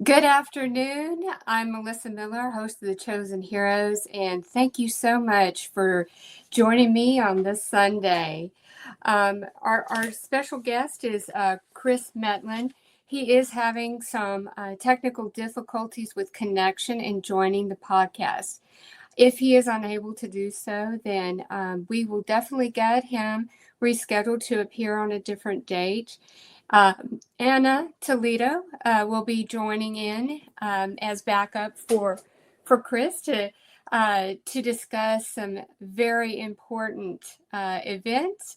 Good afternoon. I'm Melissa Miller, host of The Chosen Heroes, and thank you so much for joining me on this Sunday. Our special guest is Chris Mettlen. He is having some technical difficulties with connection and joining the podcast. If he is unable to do so, then we will definitely get him rescheduled to appear on a different date. Anna Toledo will be joining in as backup for Chris to discuss some very important events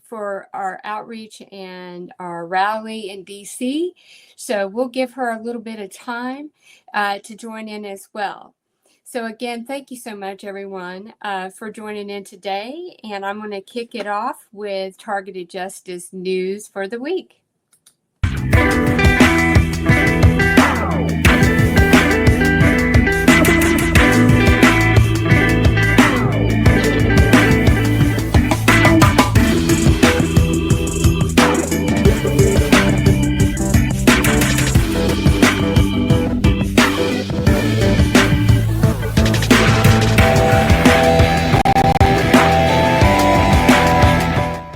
for our outreach and our rally in DC. So we'll give her a little bit of time to join in as well. So again, thank you so much, everyone, for joining in today. And I'm going to kick it off with targeted justice news for the week.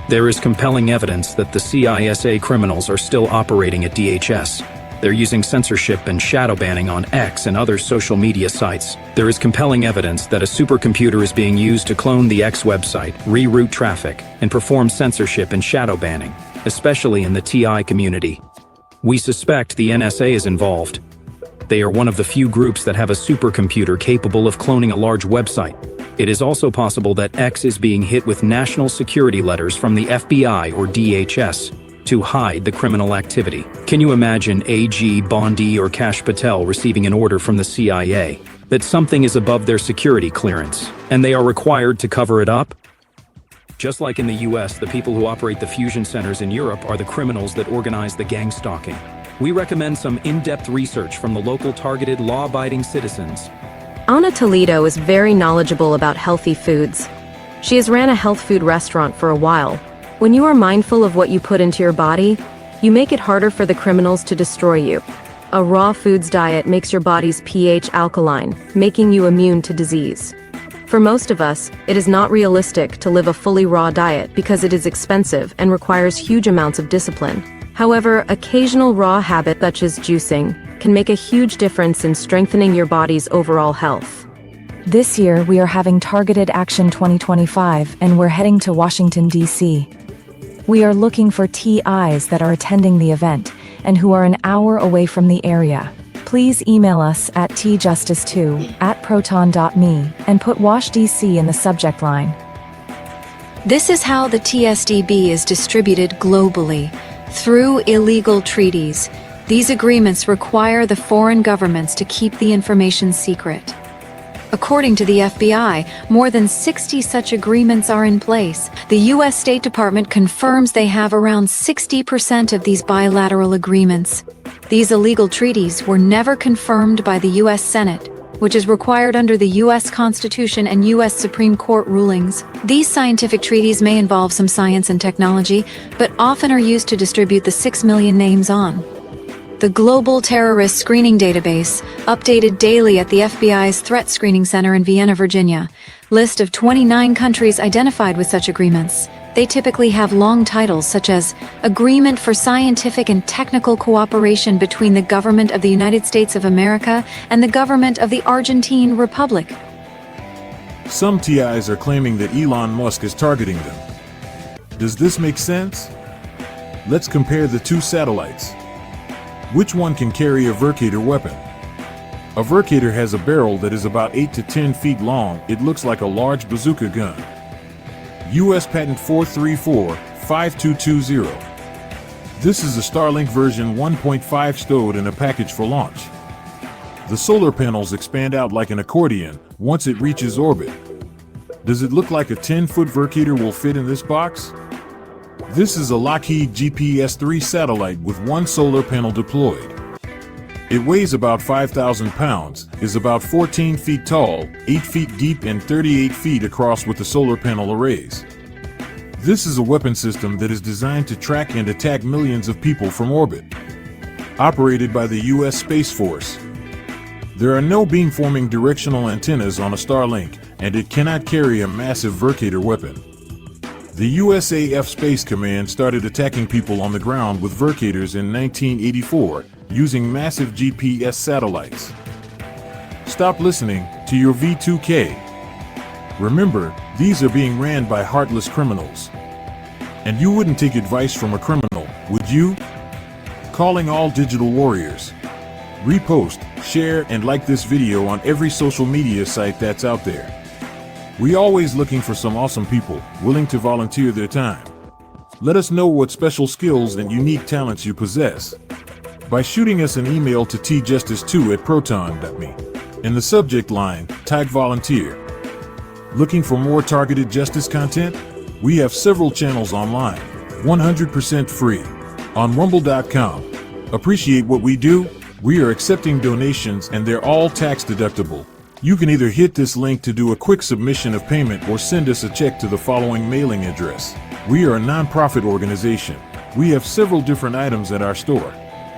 There is compelling evidence that the CISA criminals are still operating at DHS. They're using censorship and shadow banning on X and other social media sites. There is compelling evidence that a supercomputer is being used to clone the X website, reroute traffic, and perform censorship and shadow banning, especially in the TI community. We suspect the NSA is involved. They are one of the few groups that have a supercomputer capable of cloning a large website. It is also possible that X is being hit with national security letters from the FBI or DHS to hide the criminal activity. Can you imagine AG Bondi or Kash Patel receiving an order from the CIA that something is above their security clearance, and they are required to cover it up? Just like in the US, the people who operate the fusion centers in Europe are the criminals that organize the gangstalking. We recommend some in-depth research from the local targeted law-abiding citizens. Anna Toledo is very knowledgeable about healthy foods. She has ran a health food restaurant for a while. When you are mindful of what you put into your body, you make it harder for the criminals to destroy you. A raw foods diet makes your body's pH alkaline, making you immune to disease. For most of us, it is not realistic to live a fully raw diet because it is expensive and requires huge amounts of discipline. However, occasional raw habits such as juicing can make a huge difference in strengthening your body's overall health. This year, we are having Targeted Action 2025, and we're heading to Washington, D.C. We are looking for TIs that are attending the event and who are an hour away from the area. Please email us at tjustice2@proton.me and put Wash DC in the subject line. This is how the TSDB is distributed globally, through illegal treaties. These agreements require the foreign governments to keep the information secret. According to the FBI, more than 60 such agreements are in place. The U.S. State Department confirms they have around 60% of these bilateral agreements. These illegal treaties were never confirmed by the U.S. Senate, which is required under the U.S. Constitution and U.S. Supreme Court rulings. These scientific treaties may involve some science and technology, but often are used to distribute the 6 million names on the Global Terrorist Screening Database, updated daily at the FBI's Threat Screening Center in Vienna, Virginia. List of 29 countries identified with such agreements. They typically have long titles such as Agreement for Scientific and Technical Cooperation between the Government of the United States of America and the Government of the Argentine Republic. Some TIs are claiming that Elon Musk is targeting them. Does this make sense? Let's compare the two satellites. Which one can carry a Vercator weapon? A Vercator has a barrel that is about 8 to 10 feet long. It looks like a large bazooka gun. U.S. Patent 434-5220. This is a Starlink version 1.5 stowed in a package for launch. The solar panels expand out like an accordion once it reaches orbit. Does it look like a 10-foot Vercator will fit in this box? This is a Lockheed GPS-3 satellite with one solar panel deployed. It weighs about 5,000 pounds, is about 14 feet tall, 8 feet deep and 38 feet across with the solar panel arrays. This is a weapon system that is designed to track and attack millions of people from orbit. operated by the U.S. Space Force. There are no beamforming directional antennas on a Starlink, and it cannot carry a massive vercator weapon. The USAF Space Command started attacking people on the ground with vercators in 1984, using massive GPS satellites. Stop listening to your V2K. Remember, these are being ran by heartless criminals. And you wouldn't take advice from a criminal, would you? Calling all digital warriors. Repost, share, and like this video on every social media site that's out there. We always looking for some awesome people willing to volunteer their time. Let us know what special skills and unique talents you possess by shooting us an email to tjustice2@proton.me. In the subject line, type volunteer. Looking for more targeted justice content? We have several channels online, 100% free, on rumble.com. Appreciate what we do? We are accepting donations and they're all tax deductible. You can either hit this link to do a quick submission of payment or send us a check to the following mailing address. We are a non-profit organization. We have several different items at our store,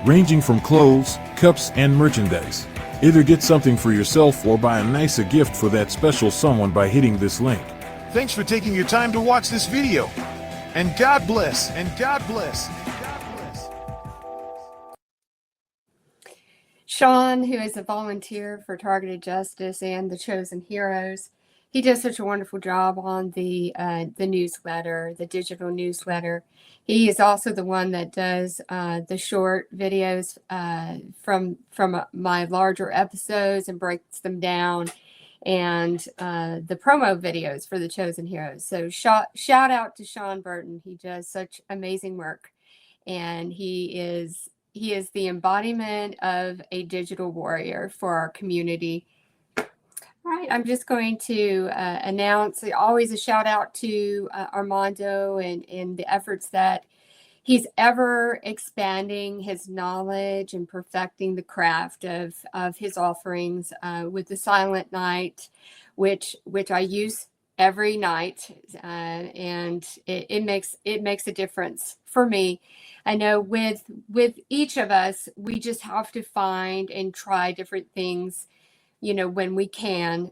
ranging from clothes, cups, and merchandise. Either get something for yourself or buy a nicer gift for that special someone by hitting this link. Thanks for taking your time to watch this video. And God bless, and God bless, and God bless. Sean, who is a volunteer for Targeted Justice and the Chosen Heroes, he does such a wonderful job on the newsletter, the digital newsletter. He is also the one that does the short videos from my larger episodes and breaks them down, and the promo videos for the Chosen Heroes. So shout out to Sean Burton. He does such amazing work, and he is the embodiment of a digital warrior for our community. All right, I'm just going to announce always a shout out to Armando and the efforts that he's ever expanding his knowledge and perfecting the craft of his offerings with the Silent Night, which I use every night, and it makes a difference for me. I know with each of us, we just have to find and try different things, when we can,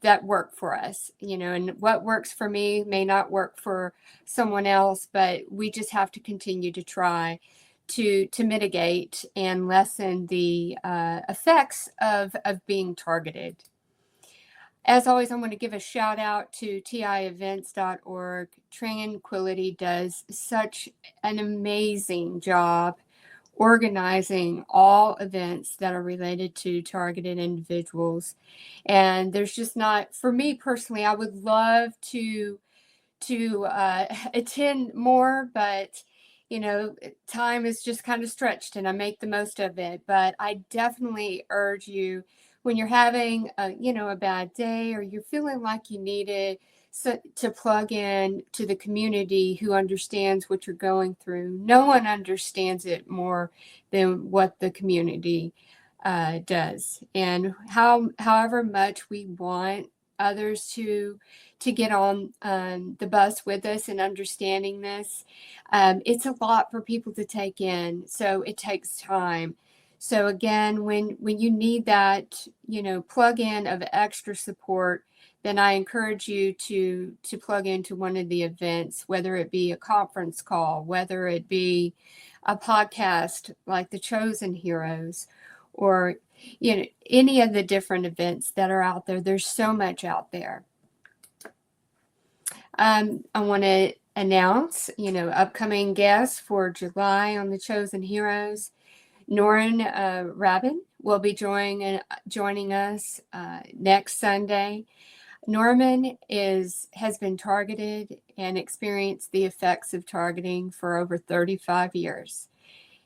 that work for us, and what works for me may not work for someone else, but we just have to continue to try to mitigate and lessen the effects of being targeted. As always, I'm going to give a shout out to tievents.org. Tranquility does such an amazing job organizing all events that are related to targeted individuals. And there's just not, for me personally, I would love to attend more, but time is just kind of stretched and I make the most of it. But I definitely urge you, when you're having a bad day or you're feeling like you need it, to plug in to the community who understands what you're going through. No one understands it more than what the community does. And however much we want others to get on the bus with us and understanding this, it's a lot for people to take in. So it takes time. So again, when you need that, plug in of extra support, then I encourage you to plug into one of the events, whether it be a conference call, whether it be a podcast like the Chosen Heroes, or any of the different events that are out there. There's so much out there. I want to announce, upcoming guests for July on the Chosen Heroes. Norrin Rabin will be joining us next Sunday. Norman has been targeted and experienced the effects of targeting for over 35 years.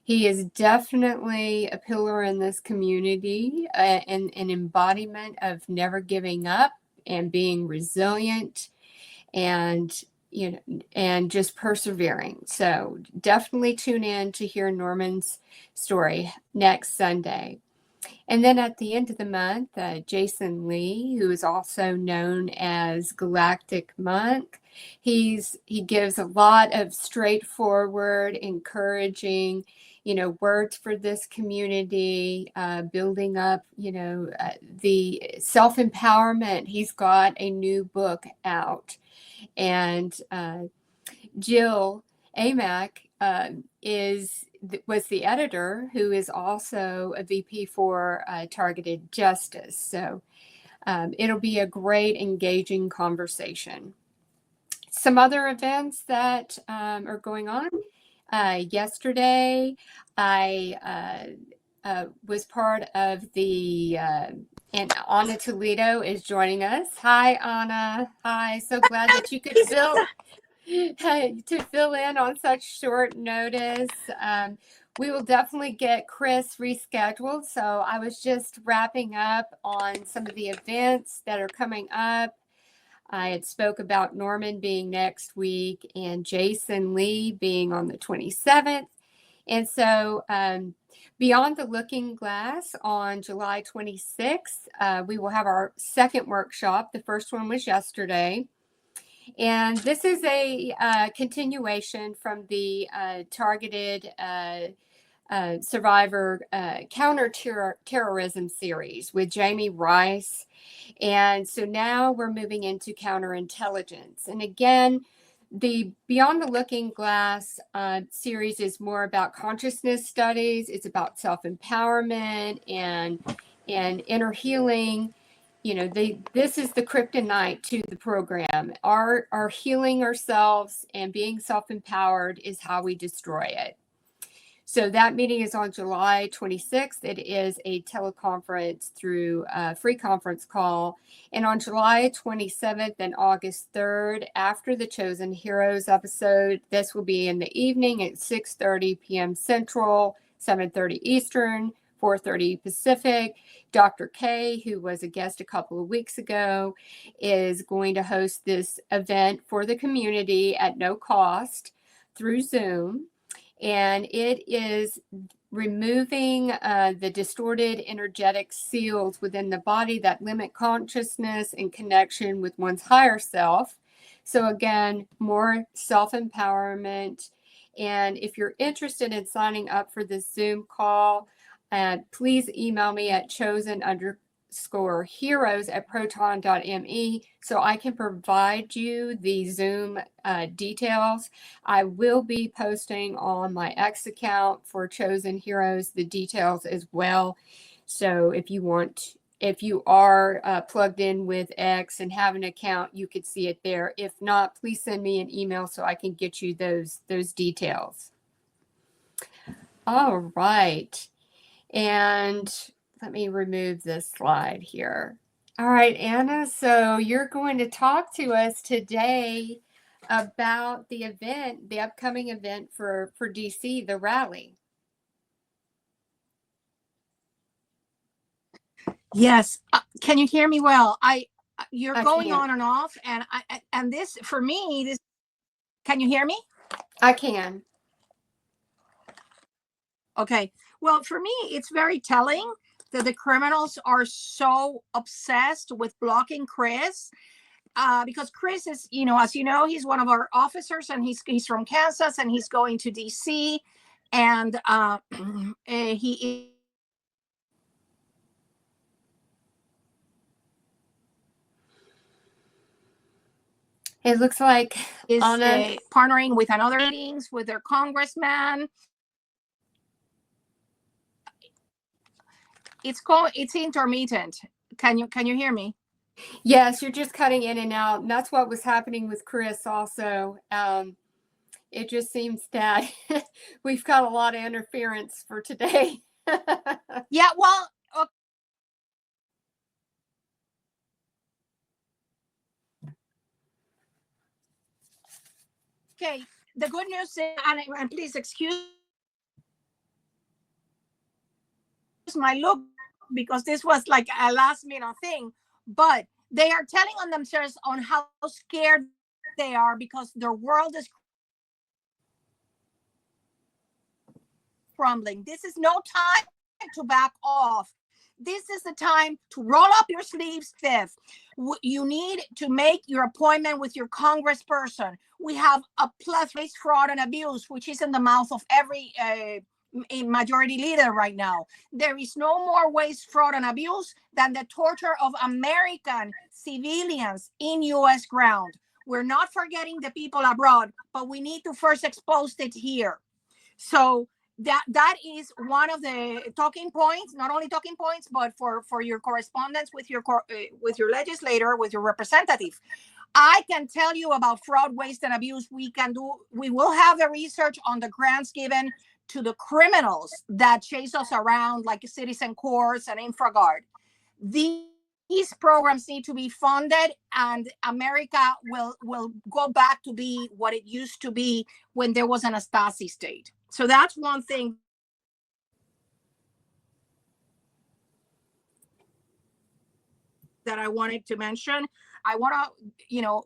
He is definitely a pillar in this community, and an embodiment of never giving up and being resilient and just persevering. So definitely tune in to hear Norman's story next Sunday. And then at the end of the month, Jason Lee, who is also known as Galactic Monk, he gives a lot of straightforward, encouraging, words for this community, building up, the self-empowerment. He's got a new book out, and Jill Amack was the editor, who is also a VP for Targeted Justice. So it'll be a great, engaging conversation. Some other events that are going on. Yesterday, I was part of the, and Anna Toledo is joining us. Hi, Anna. Hi. So glad that you could fill in on such short notice. We will definitely get Chris rescheduled. So I was just wrapping up on some of the events that are coming up. I had spoke about Norman being next week and Jason Lee being on the 27th. And so Beyond the Looking Glass on July 26th, we will have our second workshop. The first one was yesterday. And this is a continuation from the Targeted Survivor Counterterrorism series with Jamie Rice. And so now we're moving into counterintelligence. And again, the Beyond the Looking Glass series is more about consciousness studies. It's about self-empowerment and inner healing. This is the kryptonite to the program. Our healing ourselves and being self-empowered is how we destroy it. So that meeting is on July 26th. It is a teleconference through a free conference call. And on July 27th and August 3rd, after the Chosen Heroes episode, this will be in the evening at 6:30 p.m. Central, 7:30 Eastern, 4:30 Pacific. Dr. K, who was a guest a couple of weeks ago, is going to host this event for the community at no cost through Zoom. And it is removing the distorted energetic seals within the body that limit consciousness and connection with one's higher self. So again, more self-empowerment. And if you're interested in signing up for this Zoom call, please email me at chosen_heroes@proton.me so I can provide you the Zoom details. I will be posting on my X account for Chosen Heroes the details as well. So if you are plugged in with X and have an account, you could see it there. If not, please send me an email so I can get you those details. All right. And let me remove this slide here. All right, Anna, so you're going to talk to us today about the event, the upcoming event for DC, the rally. Yes. Can you hear me well? You're going can. on and off, and this, for me, this, can you hear me? I can. Okay. Well, for me, it's very telling that the criminals are so obsessed with blocking Chris, because Chris is, as you know, he's one of our officers, and he's from Kansas, and he's going to DC, and he It looks like is Anna partnering with another meetings with their congressman. It's intermittent. Can you hear me? Yes, you're just cutting in and out. And that's what was happening with Chris also. It just seems that we've got a lot of interference for today. Yeah, well, okay. The good news is, and please excuse my look, because this was like a last minute thing, but they are telling on themselves on how scared they are because their world is crumbling. This is no time to back off. This is the time to roll up your sleeves, Fifth. You need to make your appointment with your congressperson. We have a plethora of fraud and abuse, which is in the mouth of every majority leader right now. There is no more waste, fraud, and abuse than the torture of American civilians in U.S. ground. We're not forgetting the people abroad, but we need to first expose it here. So that is one of the talking points, not only talking points, but for your correspondence with your legislator, with your representative. I can tell you about fraud, waste, and abuse. We will have the research on the grants given to the criminals that chase us around, like citizen courts and InfraGard. These programs need to be funded, and America will go back to be what it used to be when there was an Stasi state. So that's one thing that I wanted to mention. I want to,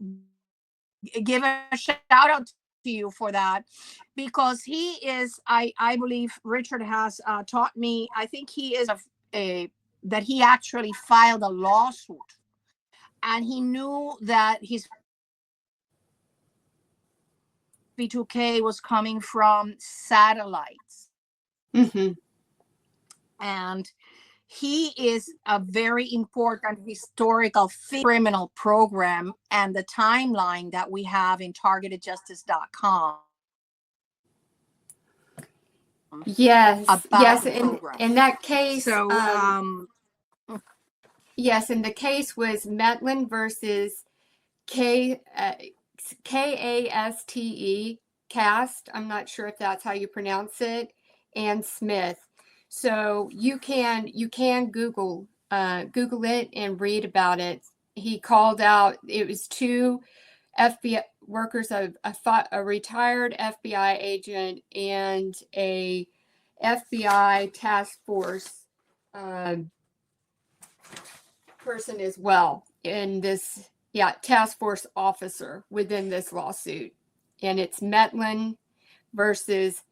give a shout out to you for that, because he is, I believe Richard has taught me, I think he is that he actually filed a lawsuit, and he knew that his V2K was coming from satellites. Mm-hmm. And he is a very important historical criminal program, and the timeline that we have in targetedjustice.com. Yes, yes, program. in that case, So, yes, and the case was Mettlen versus Kaste, Cast. I'm not sure if that's how you pronounce it, and Smith. So you can Google it and read about it. He called out, it was two FBI workers, a retired FBI agent and a FBI task force person as well in this, task force officer within this lawsuit. And it's Mettlen versus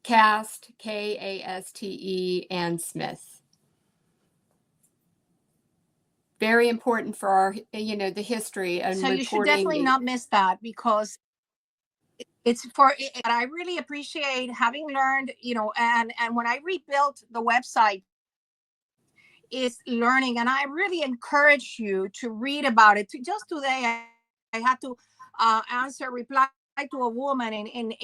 Caste, Kaste, and Smith. Very important for our, the history and so you should definitely not miss that, because it's for it. I really appreciate having learned, and when I rebuilt the website, is learning, and I really encourage you to read about it. Just today, I had to reply to a woman in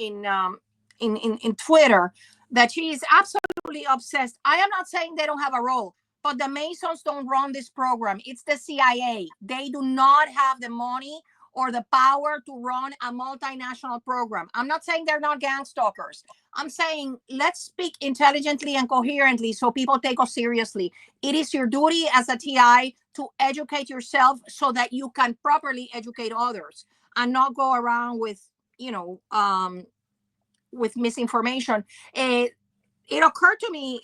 Twitter that she is absolutely obsessed. I am not saying they don't have a role, but the Masons don't run this program. It's the CIA. They do not have the money or the power to run a multinational program. I'm not saying they're not gang stalkers. I'm saying let's speak intelligently and coherently so people take us seriously. It is your duty as a TI to educate yourself so that you can properly educate others and not go around with, with misinformation. It occurred to me,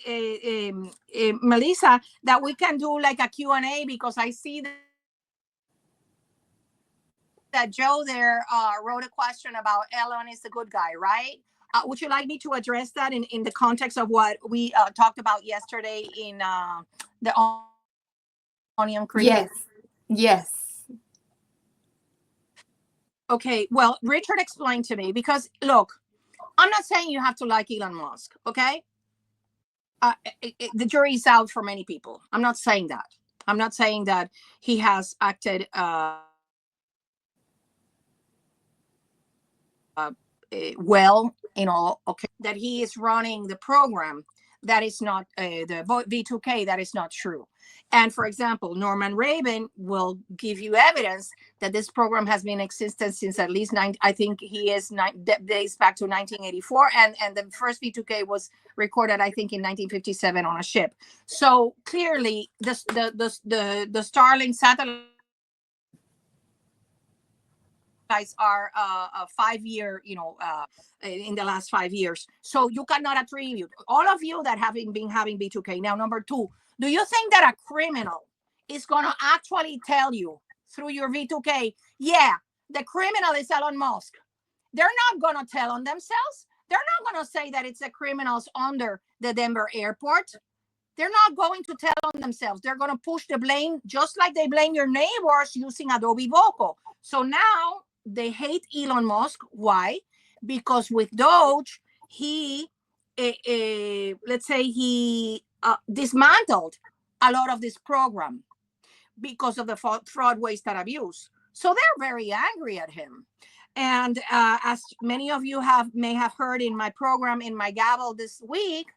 Melissa, that we can do like a Q&A, because I see that Joe there wrote a question about Elon is the good guy, right? Would you like me to address that in the context of what we talked about yesterday in the Onion Creek? Yes. Okay, well, Richard explained to me, because look, I'm not saying you have to like Elon Musk, okay? The jury is out for many people. I'm not saying that. I'm not saying that he has acted well, okay, that he is running the program. That is not the V2K. That is not true. And for example, Norman Rabin will give you evidence that this program has been in existence since at least I think he is days back to 1984, and the first V2K was recorded, I think, in 1957 on a ship. So clearly, the Starlink satellite are a 5-year, in the last 5 years. So you cannot attribute all of you that have been having B2K. Now, number two, do you think that a criminal is going to actually tell you through your V2K, yeah, the criminal is Elon Musk? They're not going to tell on themselves. They're not going to say that it's the criminals under the Denver airport. They're not going to tell on themselves. They're going to push the blame, just like they blame your neighbors using Adobe Voco. So now they hate Elon Musk. Why? Because with Doge, he let's say he dismantled a lot of this program because of the fraud, waste, and abuse. So they're very angry at him. And as many of you may have heard in my program, in my gavel this week,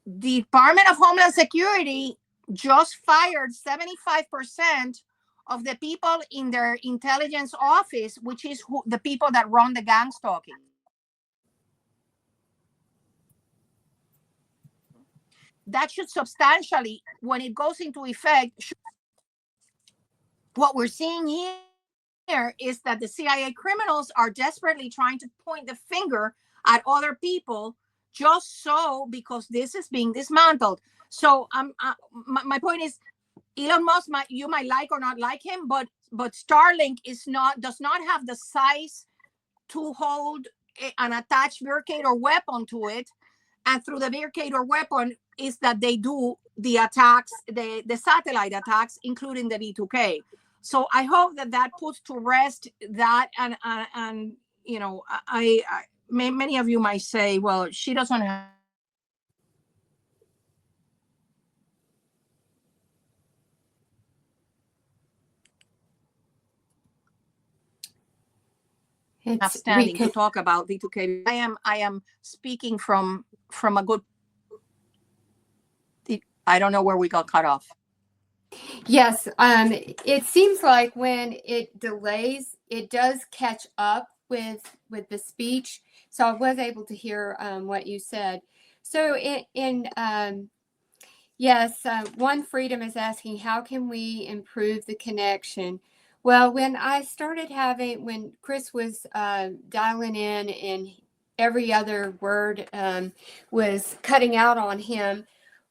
the Department of Homeland Security just fired 75% of the people in their intelligence office, which is the people that run the gangstalking. That should substantially, when it goes into effect, what we're seeing here is that the CIA criminals are desperately trying to point the finger at other people just so because this is being dismantled. So my point is, Elon Musk, you might like or not like him, but Starlink does not have the size to hold an attached Mercator weapon to it. And through the Mercator weapon is that they do the attacks, the satellite attacks, including the B2K. So I hope that puts to rest that. And you know, many of you might say, well, she doesn't have. Standing to talk about B2K. I am speaking from a good. I don't know where we got cut off. Yes, it seems like when it delays, it does catch up with the speech. So I was able to hear what you said. So yes, One Freedom is asking, how can we improve the connection? Well, when Chris was dialing in and every other word was cutting out on him,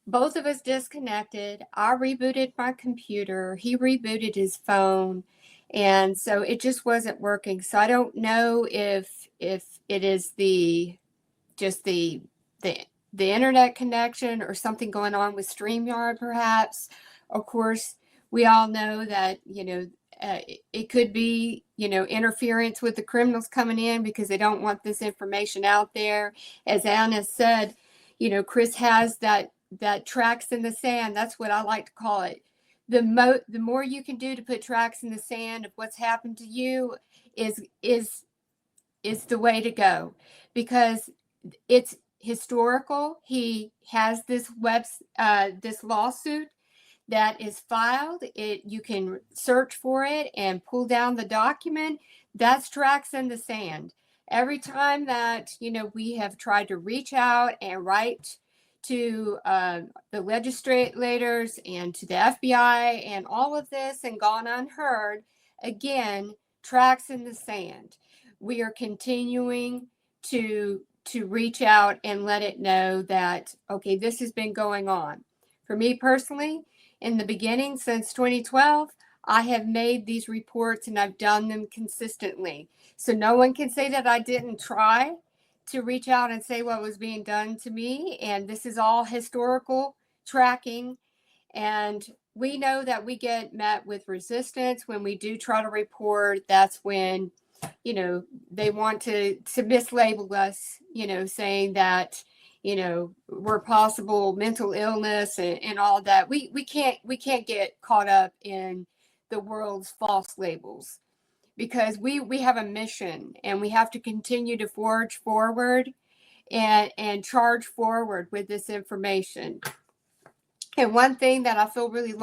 both of us disconnected. I rebooted my computer. He rebooted his phone. And so it just wasn't working. So I don't know if it is the internet connection or something going on with StreamYard, perhaps. Of course, we all know that, it could be, interference with the criminals coming in because they don't want this information out there. As Anna said, Chris has that tracks in the sand. That's what I like to call it. The more you can do to put tracks in the sand of what's happened to you is the way to go, because it's historical. He has this lawsuit that is filed. You can search for it and pull down the document. That's tracks in the sand. Every time that we have tried to reach out and write to the legislators and to the FBI and all of this and gone unheard, again, tracks in the sand. We are continuing to reach out and let it know that, okay, this has been going on. For me personally, in the beginning, since 2012, I have made these reports and I've done them consistently. So no one can say that I didn't try to reach out and say what was being done to me. And this is all historical tracking. And we know that we get met with resistance when we do try to report. That's when, they want to mislabel us, saying that, we're possible mental illness and all that. We can't get caught up in the world's false labels, because we have a mission and we have to continue to forge forward and charge forward with this information. And one thing that I feel really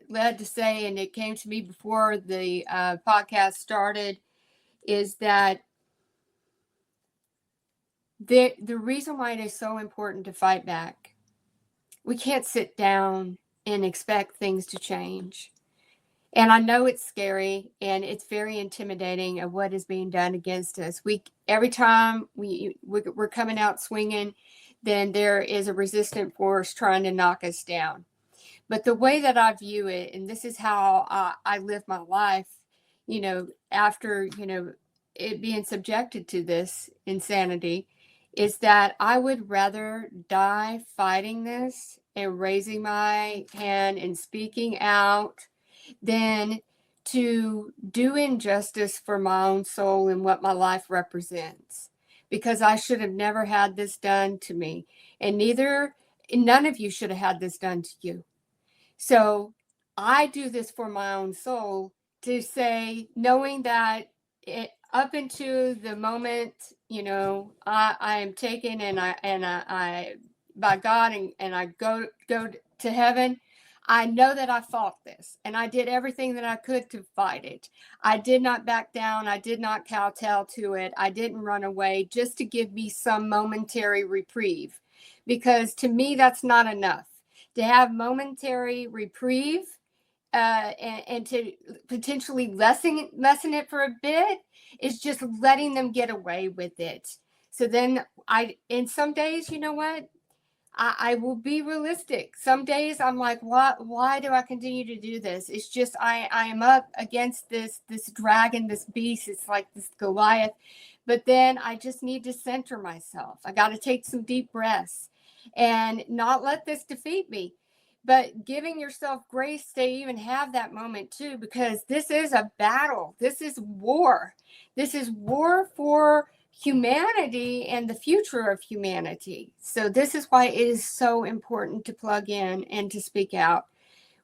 led to say, and it came to me before the podcast started, is that the reason why it is so important to fight back, we can't sit down and expect things to change. And I know it's scary and it's very intimidating of what is being done against us. Every time we're coming out swinging, then there is a resistant force trying to knock us down. But the way that I view it, and this is how I live my life, after, it being subjected to this insanity, is that I would rather die fighting this and raising my hand and speaking out than to do injustice for my own soul and what my life represents. because I should have never had this done to me. And none of you should have had this done to you. So I do this for my own soul, to say, knowing that up into the moment, I am taken and I by God, and I go to heaven. I know that I fought this, and I did everything that I could to fight it. I did not back down. I did not kowtow to it. I didn't run away just to give me some momentary reprieve, because to me, that's not enough. To have momentary reprieve and to potentially lessen it for a bit is just letting them get away with it. So then in some days, you know what? I will be realistic. Some days I'm like, why do I continue to do this? It's just I am up against this dragon, this beast. It's like this Goliath. But then I just need to center myself. I got to take some deep breaths and not let this defeat me. But giving yourself grace to even have that moment too, because this is a battle. This is war. This is war for humanity and the future of humanity. So this is why it is so important to plug in and to speak out.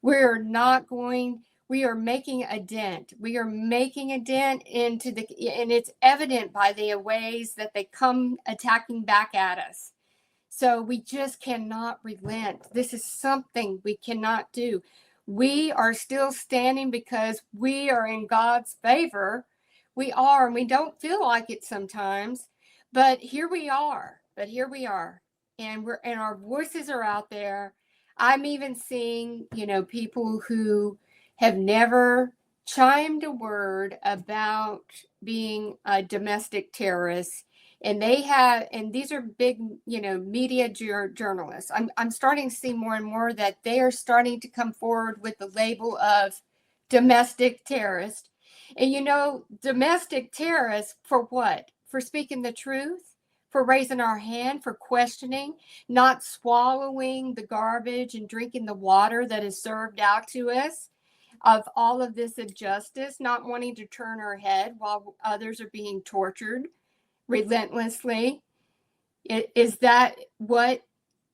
We are making a dent. We are making a dent and it's evident by the ways that they come attacking back at us. So we just cannot relent. This is something we cannot do. We are still standing because we are in God's favor. We are, and we don't feel like it sometimes, but here we are. And our voices are out there. I'm even seeing, people who have never chimed a word about being a domestic terrorist. And these are big, media journalists. I'm starting to see more and more that they are starting to come forward with the label of domestic terrorist. And, domestic terrorists for what? For speaking the truth, for raising our hand, for questioning, not swallowing the garbage and drinking the water that is served out to us of all of this injustice, not wanting to turn our head while others are being tortured relentlessly. Is that what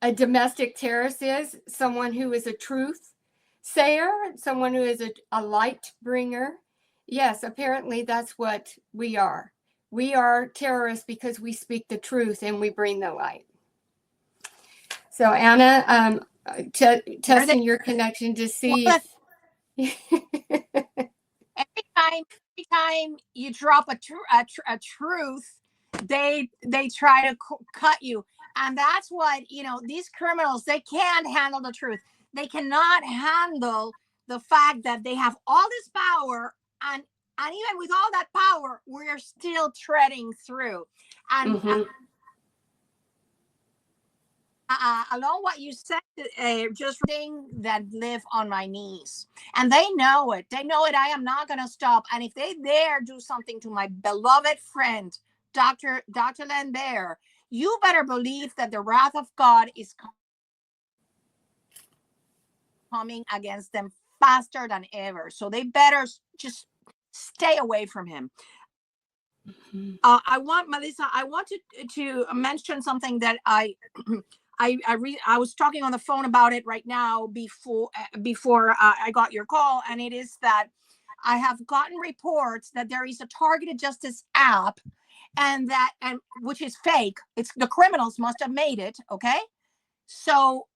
a domestic terrorist is? Someone who is a truth sayer, someone who is a light bringer. Yes, apparently that's what we are. We are terrorists because we speak the truth and we bring the light. So Anna, testing your connection to see every time you drop a truth, they try to cut you. And that's what, these criminals, they can't handle the truth. They cannot handle the fact that they have all this power, and even with all that power, we're still treading through. And along what you said, just thing that live on my knees, and they know it. I am not going to stop. And if they dare do something to my beloved friend, Dr. Lambert, you better believe that the wrath of God is coming against them faster than ever. So they better just stay away from him. Melissa, I wanted to mention something that I was talking on the phone about it right now before I got your call, and it is that I have gotten reports that there is a targeted justice app, and which is fake. It's the criminals must have made it, okay? So,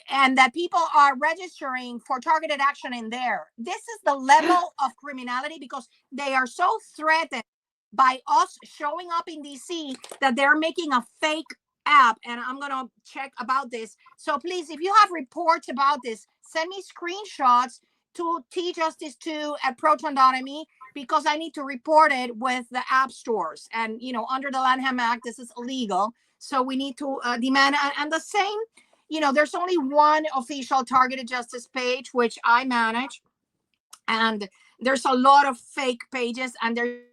and that people are registering for targeted action in there. This is the level of criminality, because they are so threatened by us showing up in DC that they're making a fake app. And I'm going to check about this. So please, if you have reports about this, send me screenshots to tjustice2@proton.me, because I need to report it with the app stores. And, under the Lanham Act, this is illegal. So we need to demand, and the same, there's only one official targeted justice page, which I manage. And there's a lot of fake pages, and there's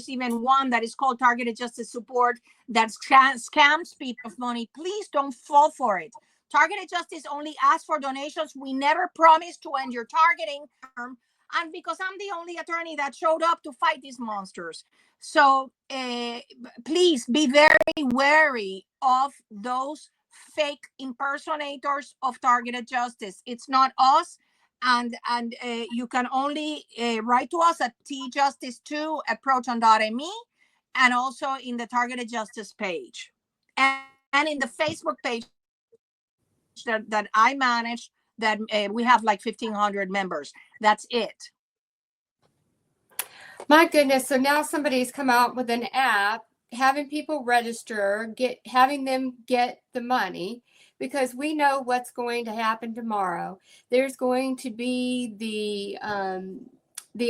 even one that is called Targeted Justice Support that scams people of money. Please don't fall for it. Targeted Justice only asks for donations. We never promise to end your targeting. and because I'm the only attorney that showed up to fight these monsters. So please be very wary of those fake impersonators of targeted justice. It's not us. And you can only write to us at tjustice2@proton.me, and also in the targeted justice page, and in the Facebook page that I manage, that we have like 1,500 members. That's it. My goodness. So now somebody's come out with an app, having people register, having them get the money, because we know what's going to happen tomorrow. There's going to be the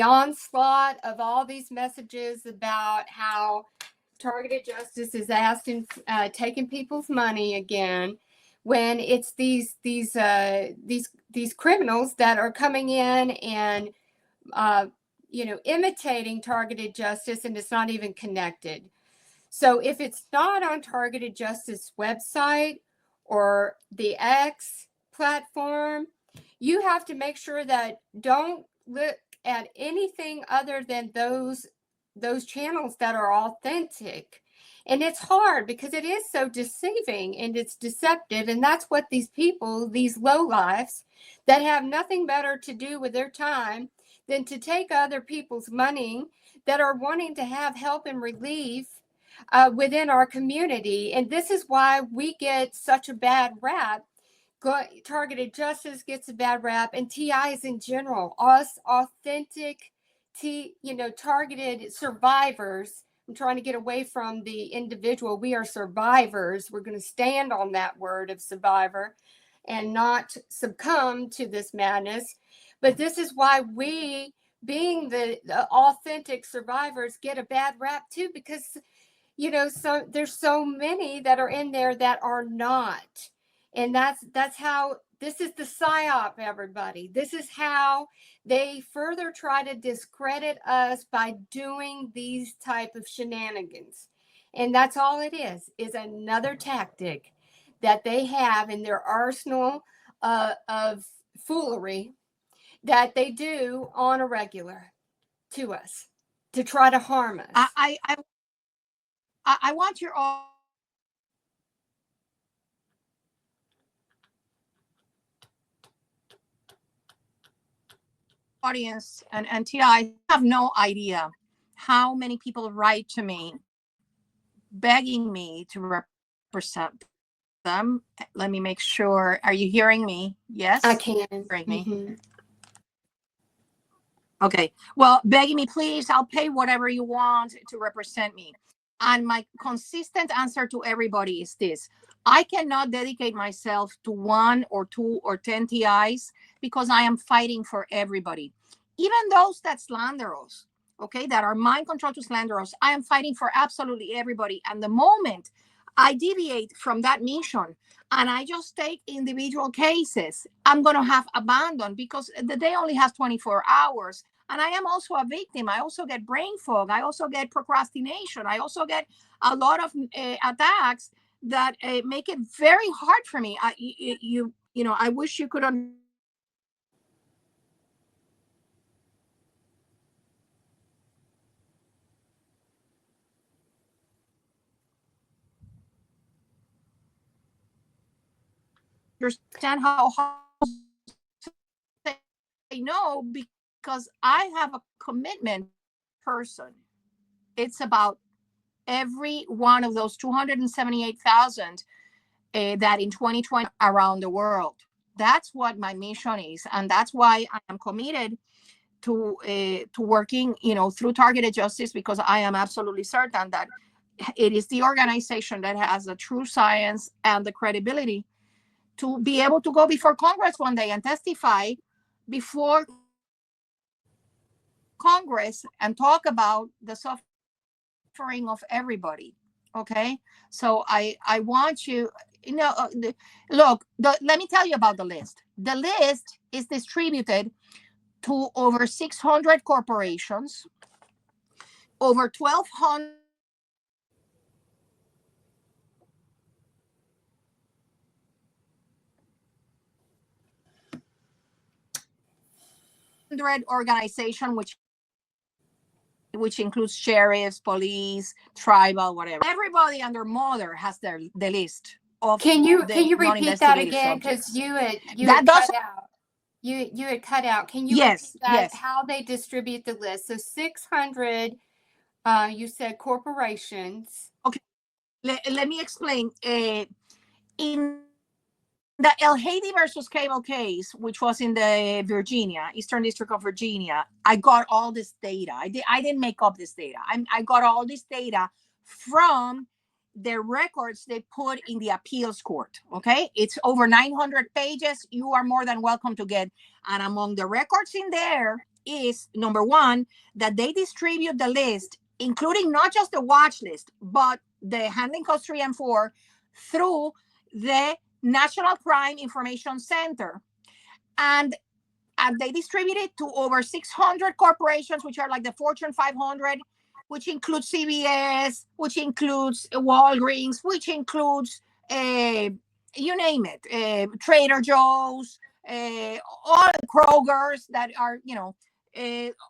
onslaught of all these messages about how targeted justice is asking, taking people's money again, when it's these criminals that are coming in and imitating targeted justice, and it's not even connected. So if it's not on Targeted Justice website or the X platform, you have to make sure that don't look at anything other than those channels that are authentic. And it's hard because it is so deceiving and it's deceptive. And that's what these people, these lowlifes that have nothing better to do with their time than to take other people's money, that are wanting to have help and relief within our community. And this is why we get such a bad rap. Targeted Justice gets a bad rap, and TIs in general, us authentic, targeted survivors. I'm trying to get away from the individual. We are survivors. We're going to stand on that word of survivor and not succumb to this madness. But this is why we, being the authentic survivors, get a bad rap too, because so there's so many that are in there that are not. And that's how, this is the psyop, everybody. This is how they further try to discredit us, by doing these type of shenanigans. And that's all it is another tactic that they have in their arsenal of foolery that they do on a regular to us, to try to harm us. I want your audience and TI have no idea how many people write to me begging me to represent them. Let me make sure. Are you hearing me? Yes? I can. Hearing me? Okay. Well, begging me, please, I'll pay whatever you want to represent me. And my consistent answer to everybody is this: I cannot dedicate myself to 1 or 2 or 10 TIs, because I am fighting for everybody. Even those that slander us, okay, that are mind control to slander us, I am fighting for absolutely everybody. And the moment I deviate from that mission and I just take individual cases, I'm going to have abandoned, because the day only has 24 hours. And I am also a victim. I also get brain fog. I also get procrastination. I also get a lot of attacks that make it very hard for me. I wish you could understand how hard I know, because I have a commitment person. It's about every one of those 278,000 that in 2020 around the world. That's what my mission is, and that's why I am committed to working, through targeted justice, because I am absolutely certain that it is the organization that has the true science and the credibility to be able to go before Congress one day and testify before Congress and talk about the suffering of everybody. Okay, so I want you, look, let me tell you about the list. The list is distributed to over 600 corporations, over 1,200 organization, which includes sheriffs, police, tribal, whatever. Everybody and their mother has the list of. Can you repeat that again? Because you had cut out. You had cut out. Can you repeat that? How they distribute the list? So 600. You said corporations. Okay, let me explain. In the El Haiti versus Cable case, which was in the Eastern District of Virginia, I got all this data. I didn't make up this data. I got all this data from the records they put in the appeals court. Okay, it's over 900 pages. You are more than welcome to get. And among the records in there is, number one, that they distribute the list, including not just the watch list, but the handling codes 3 and 4 through the National Crime Information Center. And they distribute it to over 600 corporations, which are like the Fortune 500, which includes CVS, which includes Walgreens, which includes, you name it, Trader Joe's, all the Kroger's that are,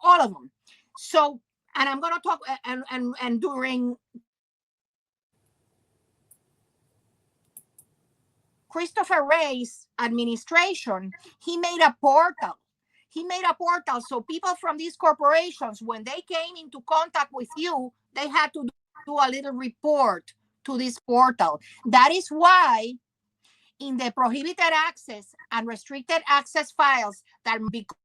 all of them. So, and I'm going to talk, and during Christopher Wray's administration, he made a portal. So people from these corporations, when they came into contact with you, they had to do a little report to this portal. That is why in the prohibited access and restricted access files that because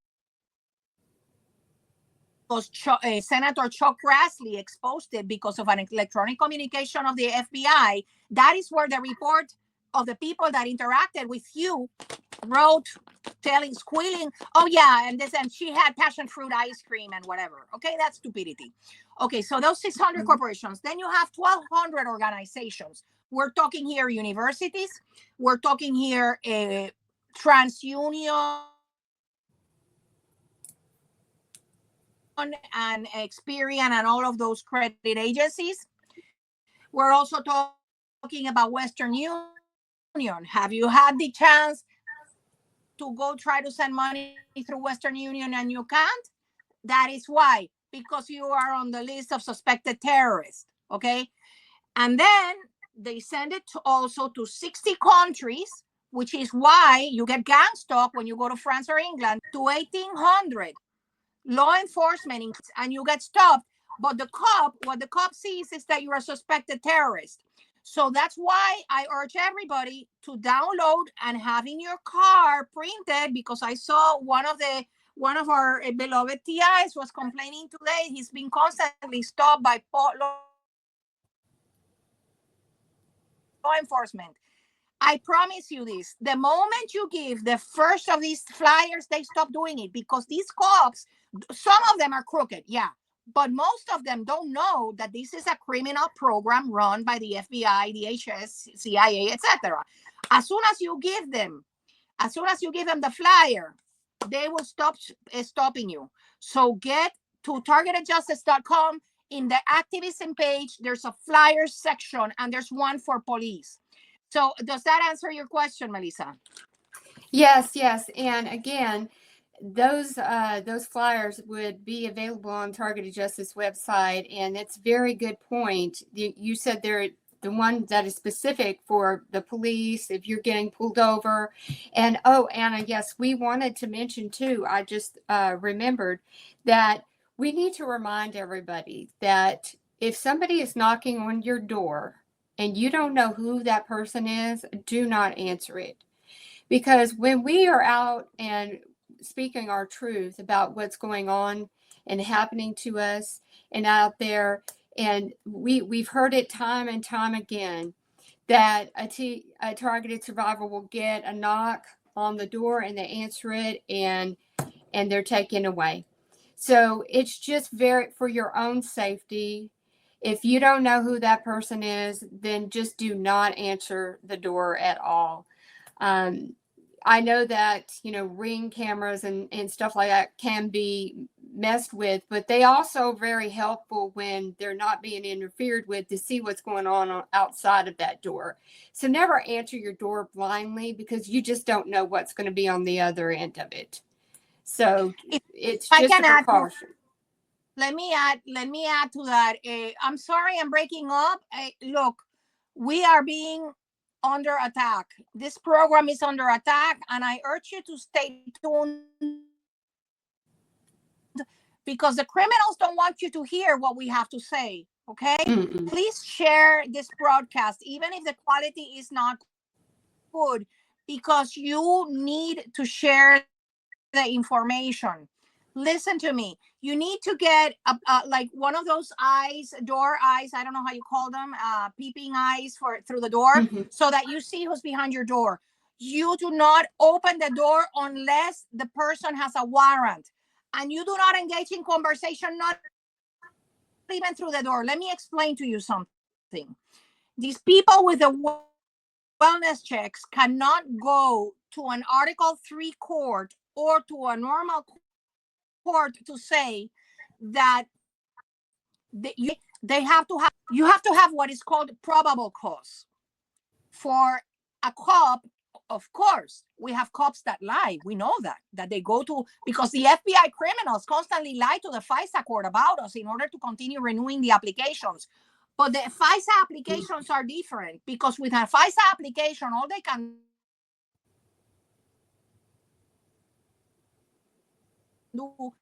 Senator Chuck Grassley exposed it because of an electronic communication of the FBI, that is where the report of the people that interacted with you wrote, squealing, oh yeah, and she had passion fruit ice cream and whatever. Okay, that's stupidity. Okay, so those 600 corporations, then you have 1,200 organizations. We're talking here universities, we're talking here TransUnion and Experian and all of those credit agencies. We're also talking about Western Union. Have you had the chance to go try to send money through Western Union and you can't? That is why, because you are on the list of suspected terrorists, okay? And then they send it also to 60 countries, which is why you get gang stalk when you go to France or England, to 1,800 law enforcement, and you get stopped. But what the cop sees is that you're a suspected terrorist. So that's why I urge everybody to download and have in your car printed, because I saw one of our beloved TIs was complaining today. He's been constantly stopped by law enforcement. I promise you this, the moment you give the first of these flyers, they stop doing it, because these cops, some of them are crooked, yeah, but most of them don't know that this is a criminal program run by the FBI, DHS, CIA, etc. As soon as you give them the flyer, they will stop stopping you. So get to targetedjustice.com. In the activism page, there's a flyers section, and there's one for police. So does that answer your question, Melissa? Yes. And again, those flyers would be available on Targeted Justice website, and it's a very good point. You said they're the one that is specific for the police if you're getting pulled over. And oh, Anna, yes, we wanted to mention too, I just remembered that we need to remind everybody that if somebody is knocking on your door and you don't know who that person is, do not answer it. Because when we are out and speaking our truth about what's going on and happening to us and out there, and we've heard it time and time again, that a targeted survivor will get a knock on the door and they answer it and they're taken away. So it's just very for your own safety. If you don't know who that person is, then just do not answer the door at all. I know that, Ring cameras and stuff like that can be messed with, but they also are very helpful when they're not being interfered with to see what's going on outside of that door. So never answer your door blindly, because you just don't know what's going to be on the other end of it. So If it's I just a can add to, precaution. let me add to that. I'm sorry I'm breaking up. Look, we are being under attack. This program is under attack, and I urge you to stay tuned because the criminals don't want you to hear what we have to say. Okay? Mm-mm. Please share this broadcast, even if the quality is not good, because you need to share the information. Listen to me. You need to get like one of those eyes, door eyes. I don't know how you call them, peeping eyes through the door, so that you see who's behind your door. You do not open the door unless the person has a warrant, and you do not engage in conversation, not even through the door. Let me explain to you something. These people with the wellness checks cannot go to an Article 3 court or to a normal court to say that they have to have, you have to have what is called probable cause. For a cop, of course, we have cops that lie. We know that they go to, because the FBI criminals constantly lie to the FISA court about us in order to continue renewing the applications. But the FISA applications are different, because with a FISA application, all they can do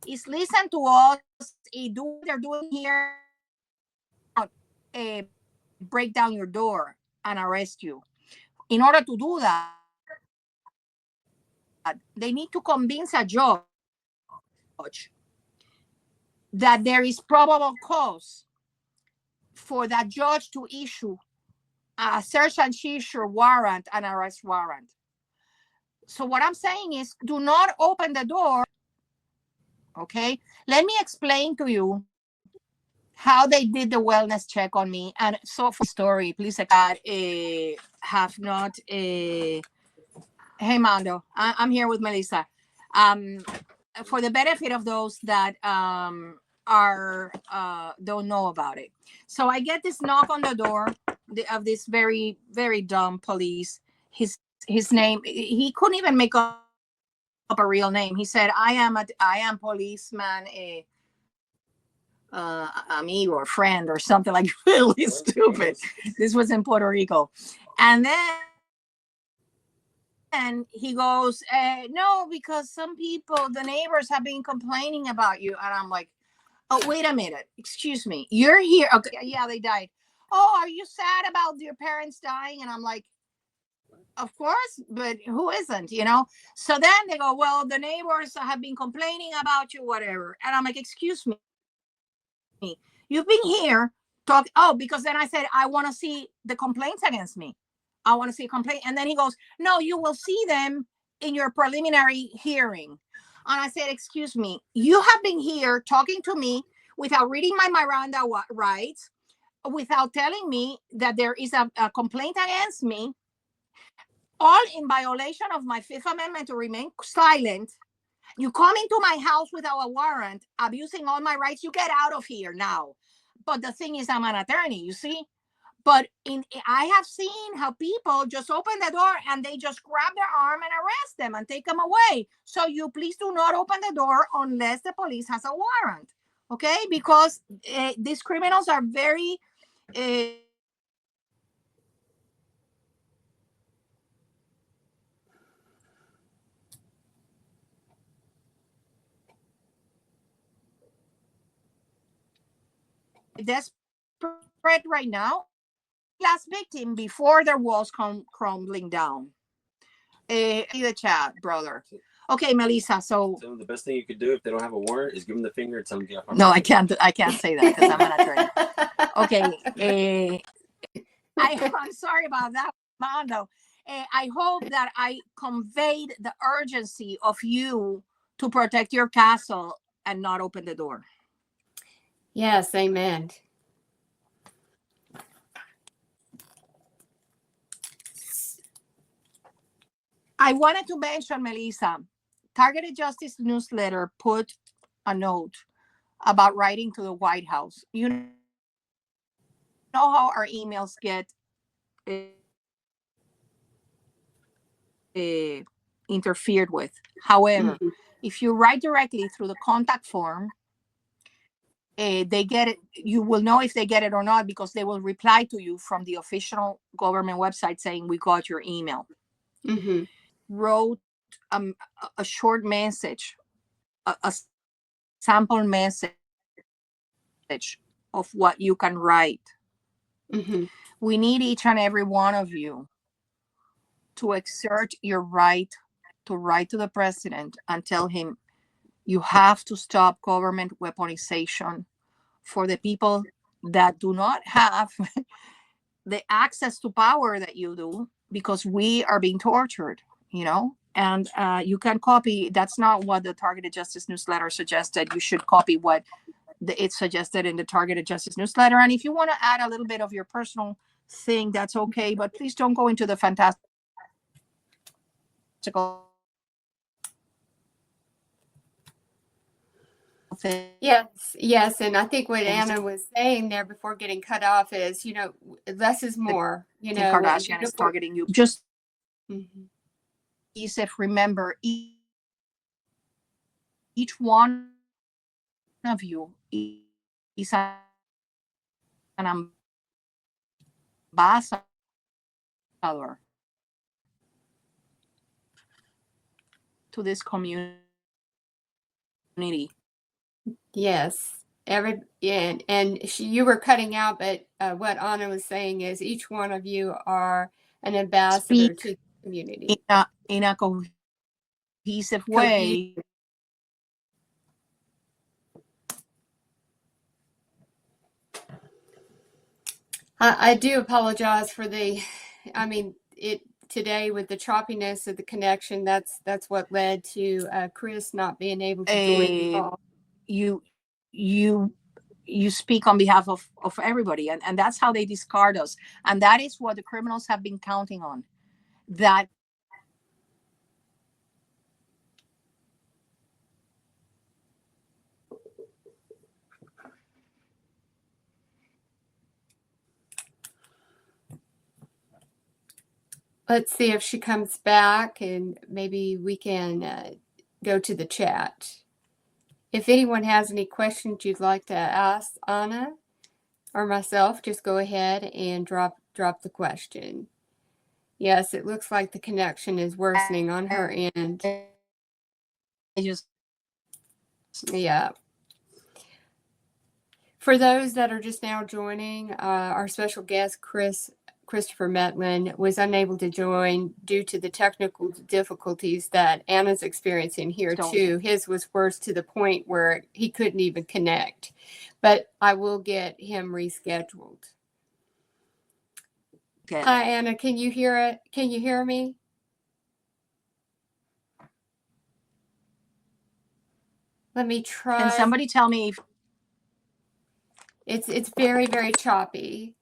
is listen to us, do what they're doing here, break down your door and arrest you. In order to do that, they need to convince a judge that there is probable cause for that judge to issue a search and seizure warrant, an arrest warrant. So what I'm saying is, do not open the door. Okay, let me explain to you how they did the wellness check on me. And so for story, please, God, have not. Hey, Mando, I'm here with Melissa. For the benefit of those that are don't know about it. So I get this knock on the door of this very, very dumb police. His name, he couldn't even make up a real name. He said, I am policeman amigo or friend or something, like really stupid. This was in Puerto Rico. And then he goes, no, because some people, the neighbors have been complaining about you. And I'm like, oh, wait a minute. Excuse me. You're here. Okay, yeah, they died. Oh, are you sad about your parents dying? And I'm like, of course, but who isn't, you know? So then they go, well, the neighbors have been complaining about you, whatever. And I'm like, excuse me. You've been here talk. Oh, because then I said, I want to see the complaints against me. I want to see a complaint. And then he goes, no, you will see them in your preliminary hearing. And I said, excuse me, you have been here talking to me without reading my Miranda rights, without telling me that there is a complaint against me, all in violation of my Fifth Amendment to remain silent. You come into my house without a warrant, abusing all my rights. You get out of here now. But the thing is, I'm an attorney, you see? But I have seen how people just open the door and they just grab their arm and arrest them and take them away. So you please do not open the door unless the police has a warrant, okay? Because these criminals are very... desperate right now. Last victim before their walls come crumbling down. The chat, brother. Okay, Melissa. So the best thing you could do if they don't have a warrant is give them the finger and tell them to get off. No, I can't say that because I'm an attorney. Okay. I'm sorry about that, Mando. I hope that I conveyed the urgency of you to protect your castle and not open the door. Yes, amen. I wanted to mention, Melissa, Targeted Justice Newsletter put a note about writing to the White House. You know how our emails get interfered with. However, Mhm. if you write directly through the contact form, they get it. You will know if they get it or not because they will reply to you from the official government website saying, "We got your email." Mhm. Wrote a short message, a sample message of what you can write. Mhm. We need each and every one of you to exert your right to write to the president and tell him you have to stop government weaponization for the people that do not have the access to power that you do, because we are being tortured, and you can copy. That's not what the Targeted Justice newsletter suggested. You should copy what it's suggested in the Targeted Justice newsletter. And if you want to add a little bit of your personal thing, that's okay, but please don't go into the fantastical Yes, and I think what things Anna was saying there before getting cut off is, less is that more. Kardashian is targeting you. Just Mhm. if remember, each one of you is an ambassador to this community. Yes. You were cutting out, but what Anna was saying is each one of you are an ambassador Speak to the community. in a cohesive way. I do apologize for today with the choppiness of the connection. That's what led to Chris not being able to join the call. You speak on behalf of everybody, and that's how they discard us, and that is what the criminals have been counting on. That Let's see if she comes back, and maybe we can go to the chat. If anyone has any questions you'd like to ask Anna or myself, just go ahead and drop the question. Yes, it looks like the connection is worsening on her end. Yeah. For those that are just now joining, our special guest, Christopher Mettlen, was unable to join due to the technical difficulties that Anna's experiencing here too. His was worse to the point where he couldn't even connect. But I will get him rescheduled. Okay. Hi, Anna. Can you hear it? Can you hear me? Let me try. Can somebody tell me if it's very, very choppy.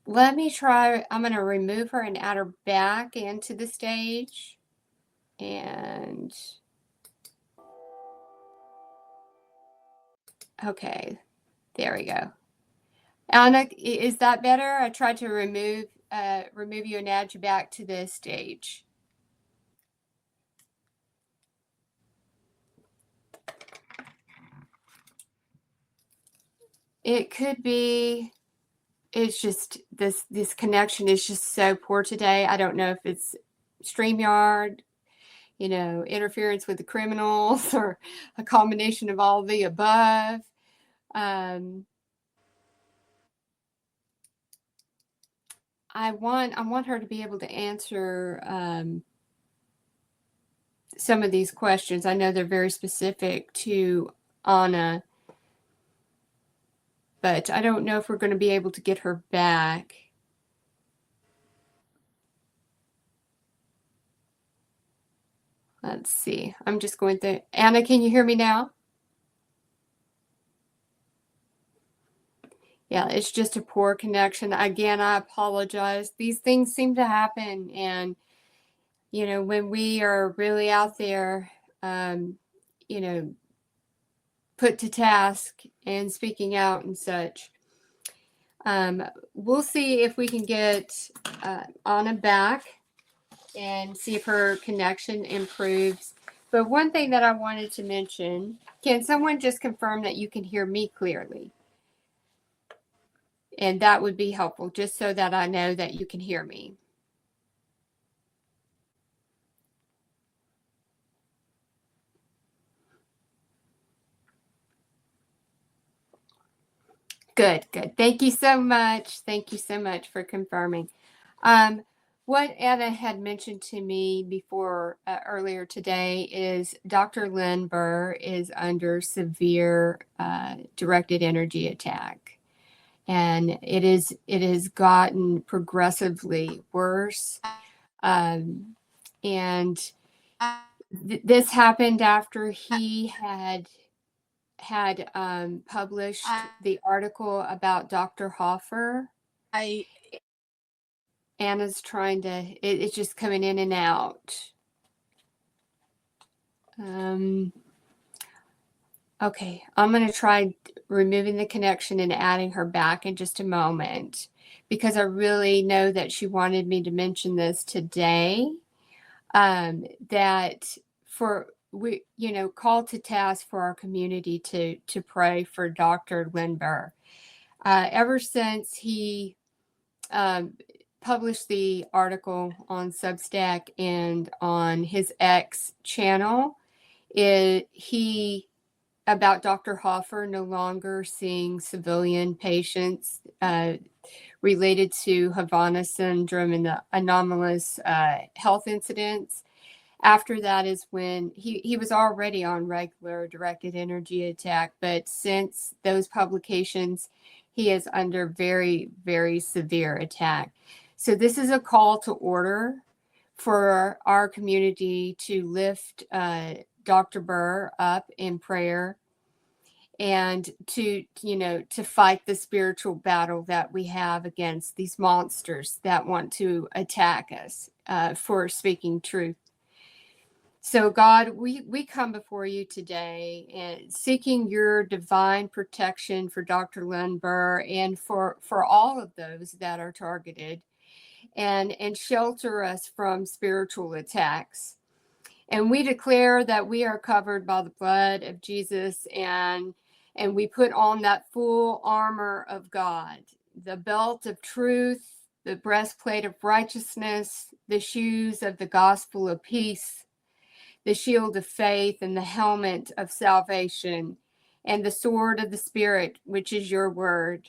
Let me try. I'm going to remove her and add her back into the stage. And okay, there we go. Anna, is that better? I tried to remove you and add you back to the stage. It could be. It's just this connection is just so poor today. I don't know if it's StreamYard, interference with the criminals, or a combination of all the above. I want her to be able to answer some of these questions. I know they're very specific to Anna, but I don't know if we're going to be able to get her back. Let's see. I'm just going through. Anna, can you hear me now? Yeah, it's just a poor connection. Again, I apologize. These things seem to happen. And, when we are really out there, put to task and speaking out and such. We'll see if we can get Anna back and see if her connection improves. But one thing that I wanted to mention, can someone just confirm that you can hear me clearly? And that would be helpful, just so that I know that you can hear me. Good, good. Thank you so much. Thank you so much for confirming. What Anna had mentioned to me before earlier today is Dr. Lynn Burr is under severe directed energy attack. And it has gotten progressively worse. And this happened after he had published the article about Dr. Hoffer. Anna's trying to, it's just coming in and out. Okay, I'm going to try removing the connection and adding her back in just a moment, because I really know that she wanted me to mention this today, that we, call to task for our community to pray for Dr. Lynn Burr. Ever since he published the article on Substack and on his X channel, about Dr. Hoffer no longer seeing civilian patients related to Havana syndrome and the anomalous health incidents. After that is when he was already on regular directed energy attack, but since those publications, he is under very, very severe attack. So this is a call to order for our community to lift Dr. Burr up in prayer and to fight the spiritual battle that we have against these monsters that want to attack us for speaking truth. So God, we come before you today and seeking your divine protection for Dr. Lynn Burr and for all of those that are targeted, and shelter us from spiritual attacks. And we declare that we are covered by the blood of Jesus, and we put on that full armor of God, the belt of truth, the breastplate of righteousness, the shoes of the gospel of peace, the shield of faith, and the helmet of salvation, and the sword of the Spirit, which is your word.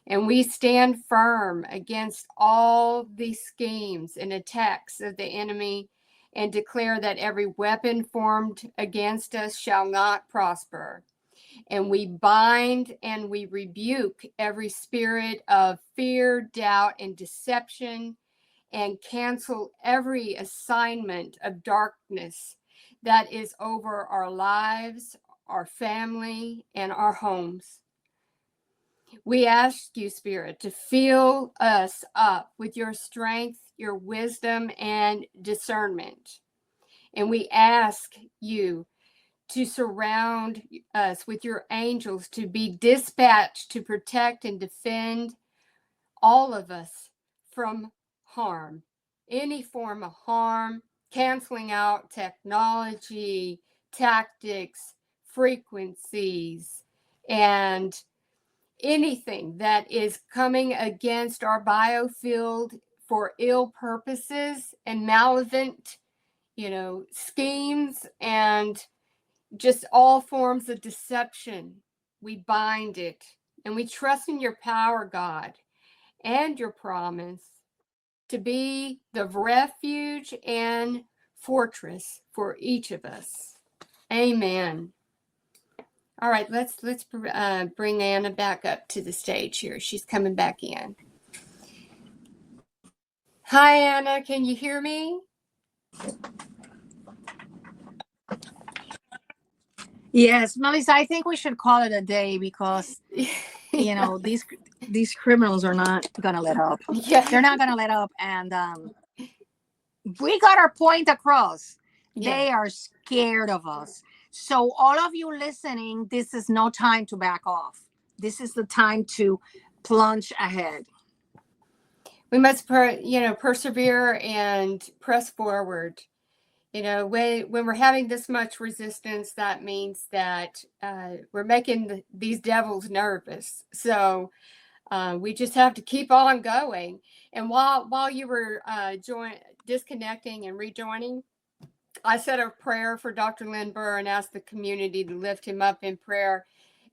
And we stand firm against all these schemes and attacks of the enemy, and declare that every weapon formed against us shall not prosper. And we bind and we rebuke every spirit of fear, doubt, and deception, and cancel every assignment of darkness that is over our lives, our family, and our homes. We ask you, Spirit, to fill us up with your strength, your wisdom, and discernment. And we ask you to surround us with your angels, to be dispatched to protect and defend all of us from harm, any form of harm, canceling out technology, tactics, frequencies, and anything that is coming against our biofield for ill purposes and malevolent, schemes, and just all forms of deception. We bind it, and we trust in your power, God, and your promise to be the refuge and fortress for each of us. Amen. All right, let's bring Anna back up to the stage here. She's coming back in. Hi, Anna. Can you hear me? Yes, Melissa, I think we should call it a day, because these criminals are not gonna let up. Yeah. They're not gonna let up, and we got our point across. Yeah. They are scared of us. So all of you listening, this is no time to back off. This is the time to plunge ahead. We must, persevere and press forward. When we're having this much resistance, that means that we're making these devils nervous. So we just have to keep on going. And while you were disconnecting and rejoining, I said a prayer for Dr. Lynn Burr and asked the community to lift him up in prayer,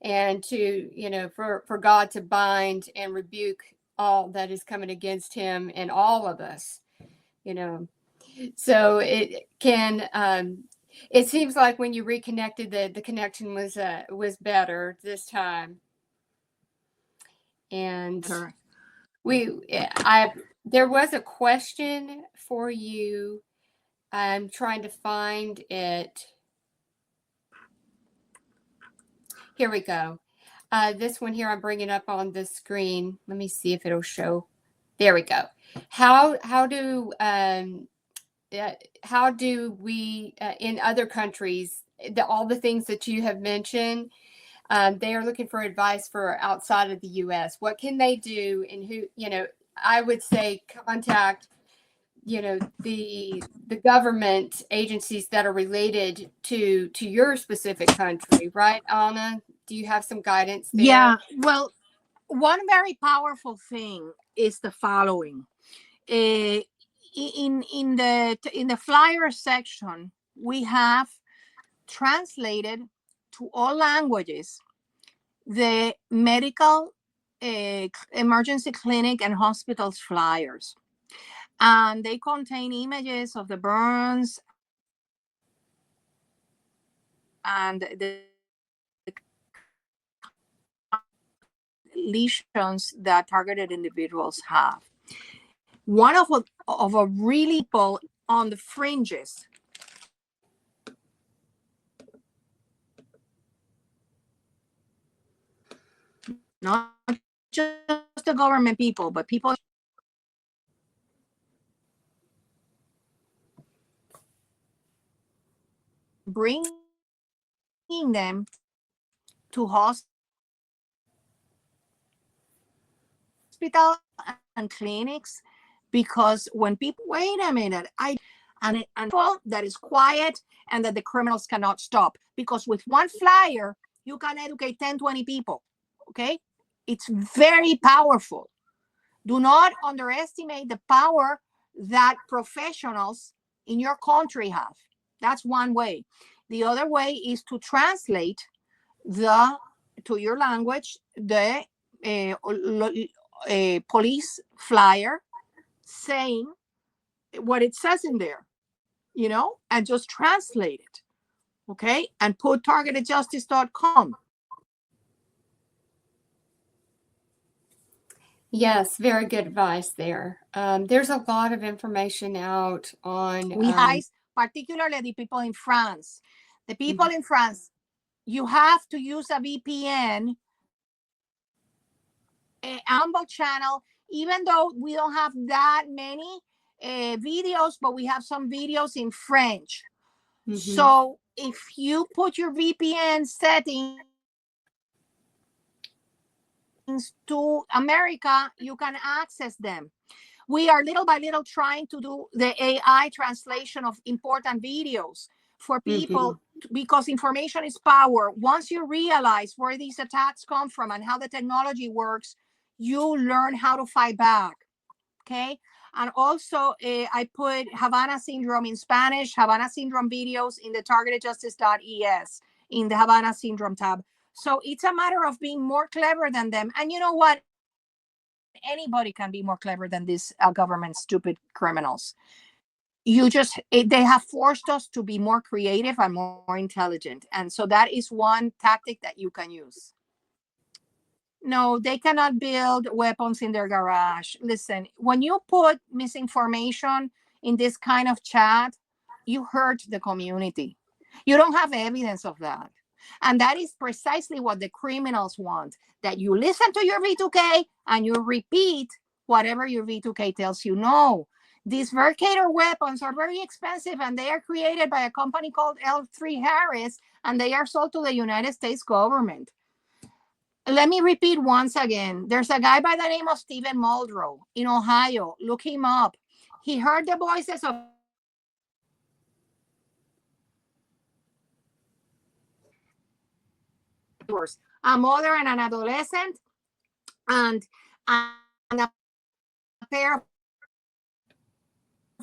and to, for God to bind and rebuke all that is coming against him and all of us. So it can, it seems like when you reconnected, the connection was better this time. And Correct. there was a question for you. I'm trying to find it. Here we go. This one here, I'm bringing up on the screen. Let me see if it'll show. There we go. How do we in other countries, all the things that you have mentioned, they are looking for advice for outside of the U.S. What can they do? And who, I would say contact, the government agencies that are related to your specific country, right, Anna? Do you have some guidance there? Yeah, well, one very powerful thing is the following. In the flyer section, we have translated to all languages the medical emergency clinic and hospitals flyers, and they contain images of the burns and the lesions that targeted individuals have. One of a really people on the fringes, not just the government people, but people bringing them to hospitals and clinics, because when people wait a minute, and that is quiet and that the criminals cannot stop, because with one flyer you can educate 10-20 people. Okay, it's very powerful. Do not underestimate the power that professionals in your country have. That's one way. The other way is to translate to your language the police flyer saying what it says in there, and just translate it, okay, and put targetedjustice.com. Yes, very good advice there. There's a lot of information out on. Particularly the people in France. The people in France, you have to use a VPN, a humble channel, even though we don't have that many videos, but we have some videos in French. So if you put your VPN settings to America, you can access them. We are little by little trying to do the AI translation of important videos for people, because information is power. Once you realize where these attacks come from and how the technology works, you learn how to fight back. Okay. And also, I put Havana Syndrome in Spanish, Havana Syndrome videos in the targetedjustice.es in the Havana Syndrome tab. So it's a matter of being more clever than them. And you know what? Anybody can be more clever than these government stupid criminals. They have forced us to be more creative and more intelligent. And so that is one tactic that you can use. No, they cannot build weapons in their garage. Listen, when you put misinformation in this kind of chat, you hurt the community. You don't have evidence of that. And that is precisely what the criminals want, that you listen to your V2K and you repeat whatever your V2K tells you. No, These Vercator weapons are very expensive, and they are created by a company called L3 Harris, and they are sold to the United States government. Let me repeat once again. There's a guy by the name of Stephen Muldrow in Ohio. Look him up. He heard the voices of a mother and an adolescent, and a pair of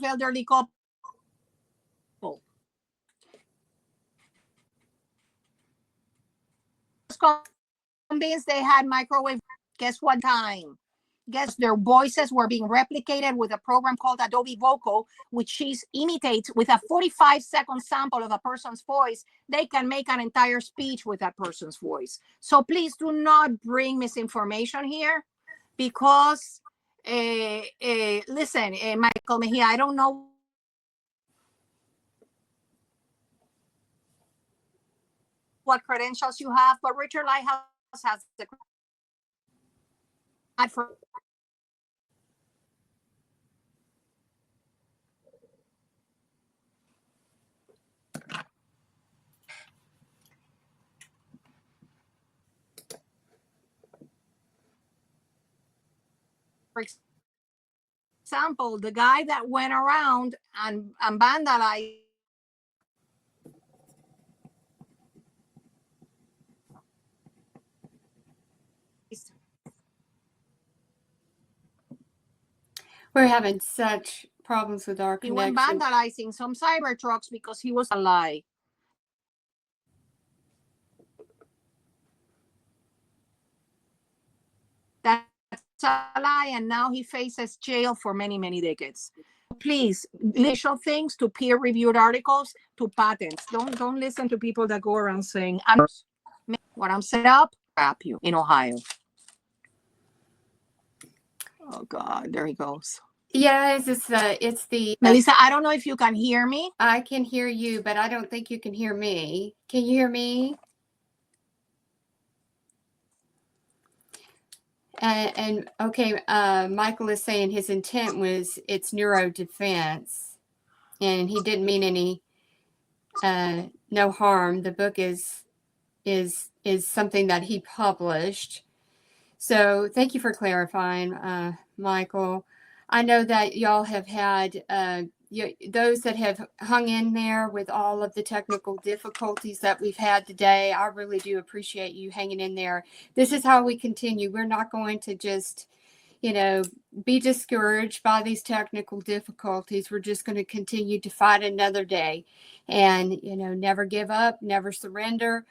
elderly couple. Convinced they had microwave. Guess what time? Guess their voices were being replicated with a program called Adobe Vocal, which imitates with a 45-second sample of a person's voice. They can make an entire speech with that person's voice. So please do not bring misinformation here, because listen, Michael Mejia, I don't know what credentials you have, but Richard Lighthouse has the for example, the guy that went around and vandalized We're having such problems with our he went connection. vandalizing some cyber trucks because he was a lie. That's a lie, and now he faces jail for many, many decades. Please, initial things to peer-reviewed articles to patents. Don't listen to people that go around saying, what I'm set up, crap you in Ohio. Oh God, there he goes. Yeah, it's the Melissa, I don't know if you can hear me. I can hear you, but I don't think you can hear me. Can you hear me? And okay, Michael is saying his intent was it's neurodefense, and he didn't mean any no harm. The book is something that he published. So thank you for clarifying, Michael. I know that y'all have had those that have hung in there with all of the technical difficulties that we've had today. I really do appreciate you hanging in there. This is how we continue. We're not going to just, be discouraged by these technical difficulties. We're just going to continue to fight another day, and never give up, never surrender.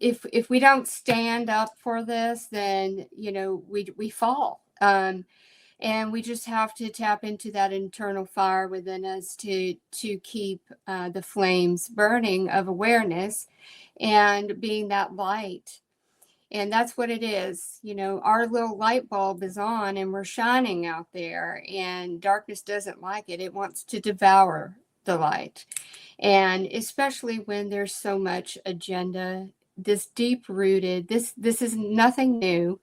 If we don't stand up for this, then we fall, and we just have to tap into that internal fire within us to keep the flames burning of awareness and being that light. And that's what it is. Our little light bulb is on and we're shining out there, and darkness doesn't like it. It wants to devour the light. And especially when there's so much agenda, this deep rooted, this is nothing new.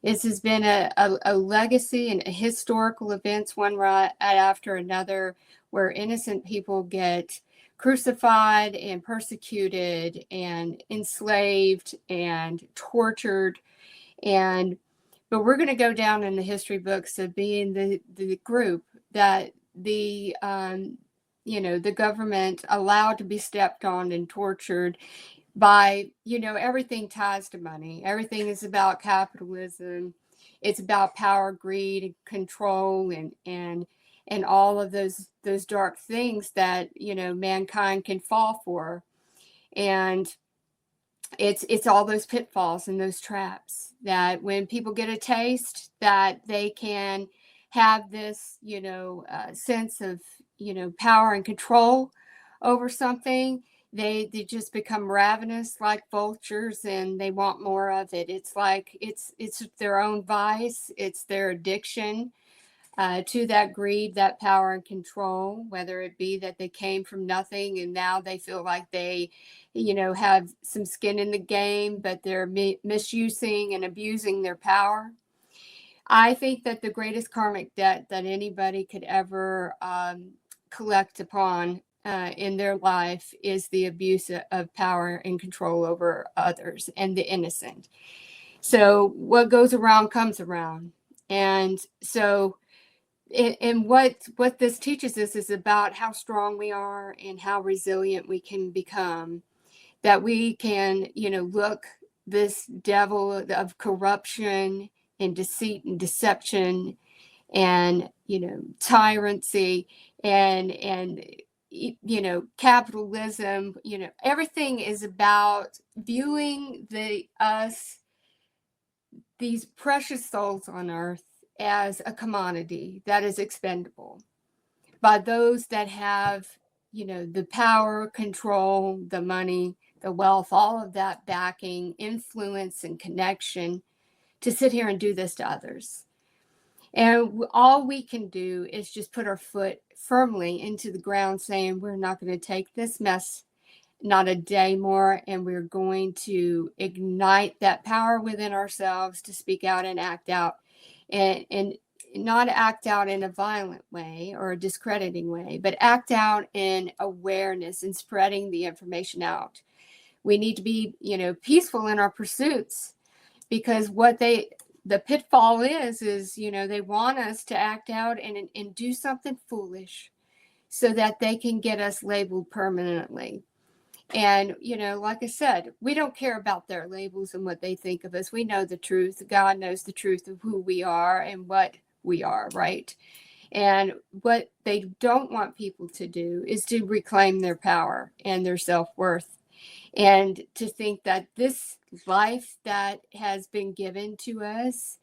This has been a legacy and historical events, one right after another, where innocent people get crucified and persecuted and enslaved and tortured. But we're going to go down in the history books of being the group that the government allowed to be stepped on and tortured by, everything ties to money. Everything is about capitalism. It's about power, greed, and control, and all of those dark things that, mankind can fall for. And it's all those pitfalls and those traps that when people get a taste, that they can have this, sense of, power and control over something. They just become ravenous like vultures, and they want more of it. It's like it's their own vice. It's their addiction to that greed, that power and control, whether it be that they came from nothing and now they feel like they, have some skin in the game, but they're misusing and abusing their power. I think that the greatest karmic debt that anybody could ever collect upon in their life is the abuse of power and control over others and the innocent. So what goes around comes around. And so and what this teaches us is about how strong we are and how resilient we can become, that we can, look this devil of corruption and deceit and deception and, tyranny and capitalism, everything is about viewing these precious souls on earth as a commodity that is expendable by those that have, the power, control, the money, the wealth, all of that backing, influence, and connection to sit here and do this to others. And all we can do is just put our foot firmly into the ground saying, we're not going to take this mess not a day more, and we're going to ignite that power within ourselves to speak out and act out, and not act out in a violent way or a discrediting way, but act out in awareness and spreading the information out. We need to be, peaceful in our pursuits, because the pitfall is, they want us to act out and do something foolish so that they can get us labeled permanently. And, like I said, we don't care about their labels and what they think of us. We know the truth. God knows the truth of who we are and what we are, right? And what they don't want people to do is to reclaim their power and their self-worth, and to think that this life that has been given to us,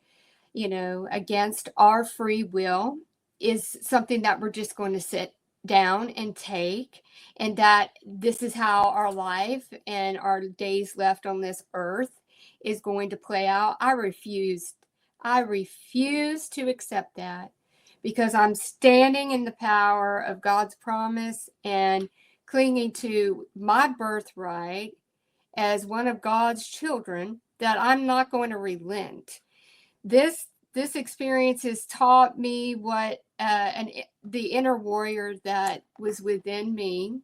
against our free will, is something that we're just going to sit down and take, and that this is how our life and our days left on this earth is going to play out. I refuse to accept that, because I'm standing in the power of God's promise and clinging to my birthright as one of God's children, that I'm not going to relent. This experience has taught me what the inner warrior that was within me.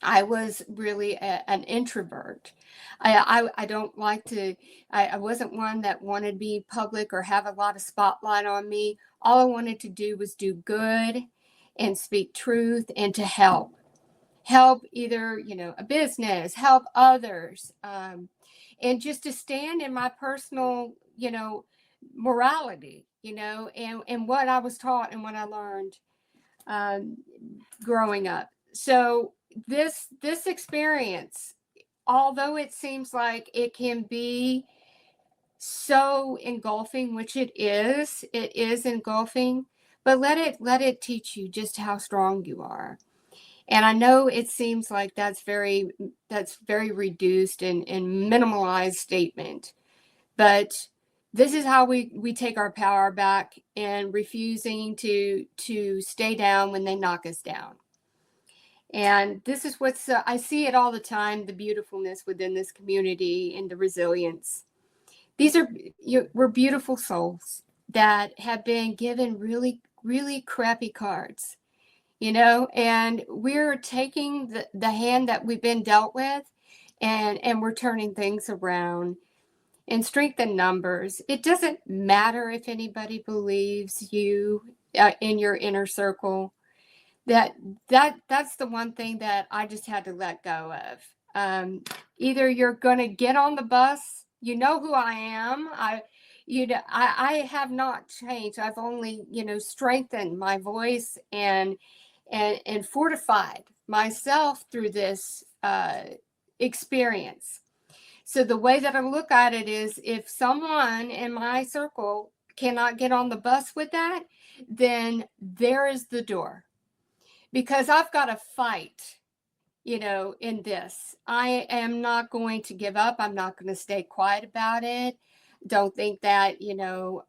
I was really an introvert. I don't like to, I wasn't one that wanted to be public or have a lot of spotlight on me. All I wanted to do was do good and speak truth and to help either, a business, help others, and just to stand in my personal, morality, and what I was taught and what I learned growing up. So this experience, although it seems like it can be so engulfing, which it is engulfing, but let it teach you just how strong you are. And I know it seems like that's very reduced and minimalized statement, but this is how we take our power back, and refusing to stay down when they knock us down. And this is what's I see it all the time, the beautifulness within this community and the resilience. We're beautiful souls that have been given really, really crappy cards. And we're taking the hand that we've been dealt with, and we're turning things around. And strength in numbers. It doesn't matter if anybody believes you in your inner circle. That's the one thing that I just had to let go of. Either you're going to get on the bus. You know who I am. I have not changed. I've only, strengthened my voice and fortified myself through this experience. So the way that I look at it is, if someone in my circle cannot get on the bus with that, then there is the door, because I've got to fight, in this. I am not going to give up. I'm not going to stay quiet about it. Don't think that,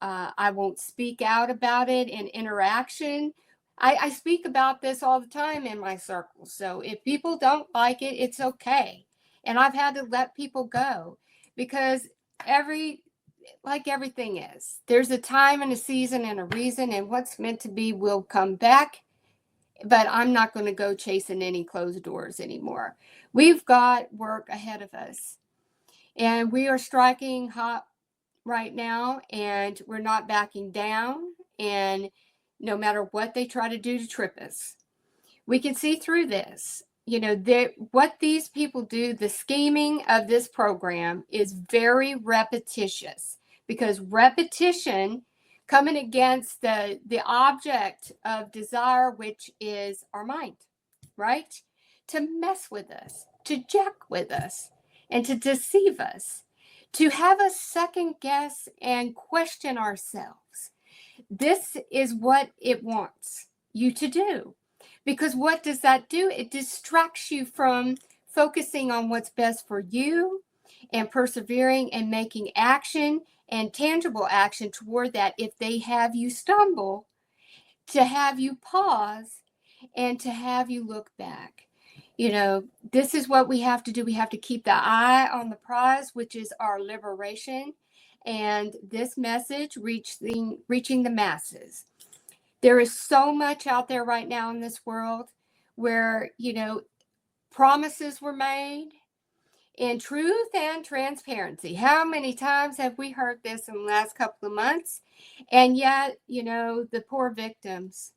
I won't speak out about it in interaction. I speak about this all the time in my circle. So if people don't like it, it's okay. And I've had to let people go, because every like everything is. There's a time and a season and a reason, and what's meant to be will come back. But I'm not going to go chasing any closed doors anymore. We've got work ahead of us, and we are striking hot right now, and we're not backing down. And no matter what they try to do to trip us, we can see through this. You know, what these people do, the scheming of this program is very repetitious, because repetition coming against the object of desire, which is our mind, right? To mess with us, to jack with us, and to deceive us, to have us second guess and question ourselves. This is what it wants you to do. Because what does that do? It distracts you from focusing on what's best for you and persevering and making action and tangible action toward that. If they have you stumble, to have you pause and to have you look back. You know, this is what we have to do. We have to keep the eye on the prize, which is our liberation, and this message reaching the masses. There is so much out there right now in this world where, you know, promises were made in truth and transparency. How many times have we heard this in the last couple of months? And yet, you know, the poor victims,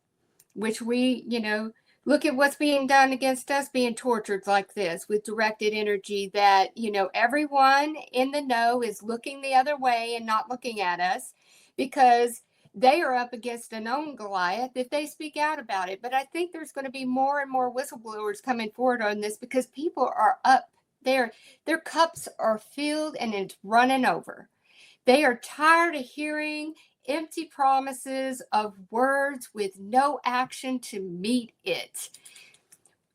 which we, you know, look at what's being done against us, being tortured like this with directed energy, that, you know, everyone in the know is looking the other way and not looking at us, because they are up against a known Goliath if they speak out about it. But I think there's going to be more and more whistleblowers coming forward on this, because people are up there. Their cups are filled and it's running over. They are tired of hearing empty promises of words with no action to meet it.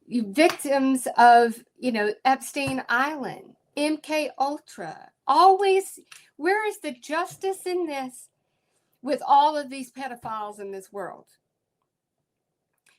Victims of, you know, Epstein Island, MK Ultra, always, where is the justice in this with all of these pedophiles in this world?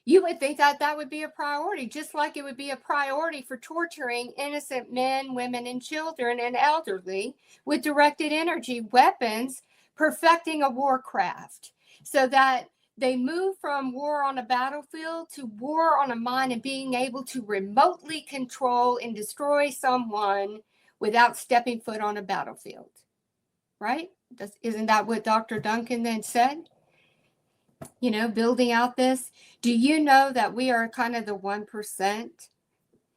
You would think that that would be a priority, just like it would be a priority for torturing innocent men, women, and children and elderly with directed energy weapons, perfecting a warcraft, so that they move from war on a battlefield to war on a mind, and being able to remotely control and destroy someone without stepping foot on a battlefield. Right? Isn't that what Dr. Duncan then said? You know, building out this. Do you know that we are kind of the 1%?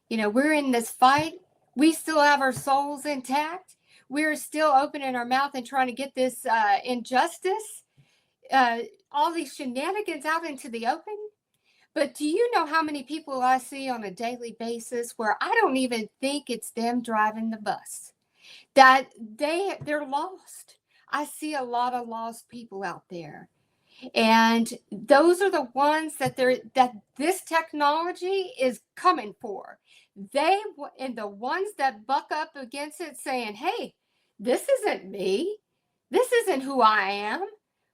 You know, we're in this fight. We still have our souls intact. We're still opening our mouth and trying to get this injustice, all these shenanigans out into the open. But do you know how many people I see on a daily basis where I don't even think it's them driving the bus, that they're lost? I see a lot of lost people out there. And those are the ones that this technology is coming for. And the ones that buck up against it, saying, hey, this isn't me. This isn't who I am.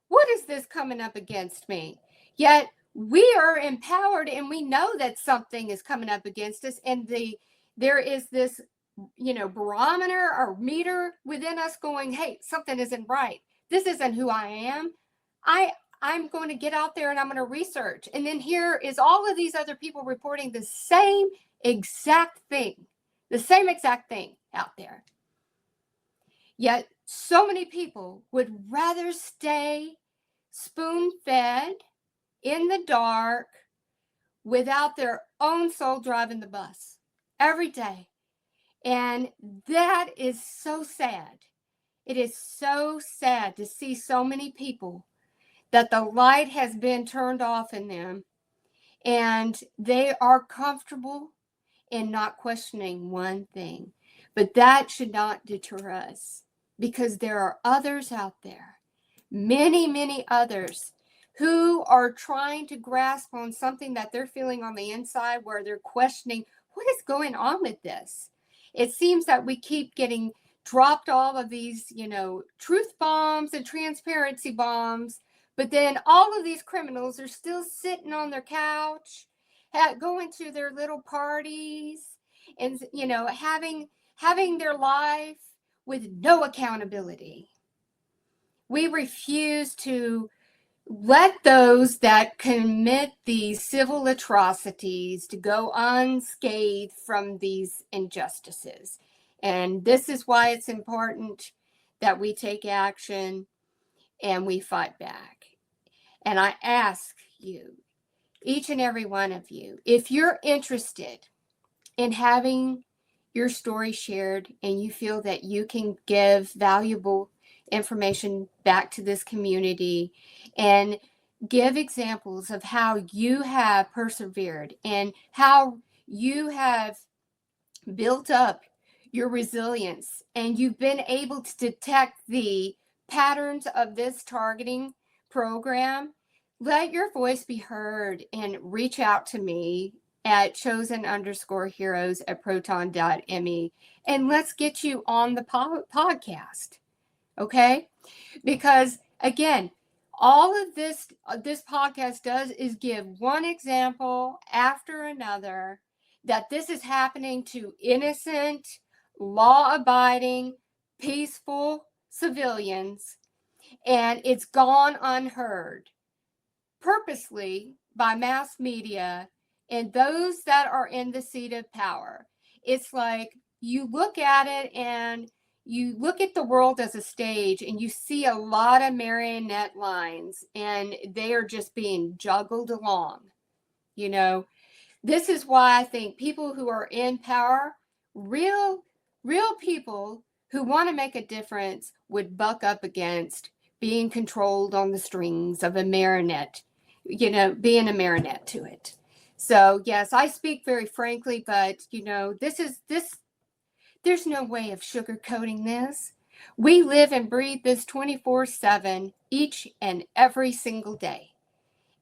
What is this coming up against me? Yet we are empowered, and we know that something is coming up against us. And there is this, you know, barometer or meter within us going, hey, something isn't right. This isn't who I am. I'm going to get out there and I'm going to research. And then here is all of these other people reporting the same exact thing out there. Yet so many people would rather stay spoon-fed in the dark without their own soul driving the bus every day. And that is so sad. It is so sad to see so many people that the light has been turned off in them, and they are comfortable in not questioning one thing. But that should not deter us, because there are others out there, many, many others, who are trying to grasp on something that they're feeling on the inside, where they're questioning, what is going on with this? It seems that we keep getting dropped all of these, you know, truth bombs and transparency bombs. But then all of these criminals are still sitting on their couch, going to their little parties, and, you know, having their life with no accountability. We refuse to let those that commit these civil atrocities to go unscathed from these injustices. And this is why it's important that we take action and we fight back. And I ask you, each and every one of you, if you're interested in having your story shared and you feel that you can give valuable information back to this community and give examples of how you have persevered and how you have built up your resilience and you've been able to detect the patterns of this targeting program, let your voice be heard and reach out to me at chosen_heroes@proton.me and let's get you on the podcast. Okay? Because again, all of this podcast does is give one example after another that this is happening to innocent, law-abiding, peaceful civilians, and it's gone unheard purposely by mass media and those that are in the seat of power. It's like you look at it and you look at the world as a stage and you see a lot of marionette lines and they are just being juggled along. You know, this is why I think people who are in power, real people who want to make a difference would buck up against being controlled on the strings of a marionette, you know, being a marionette to it. So yes, I speak very frankly, but you know, there's no way of sugarcoating this. We live and breathe this 24/7 each and every single day.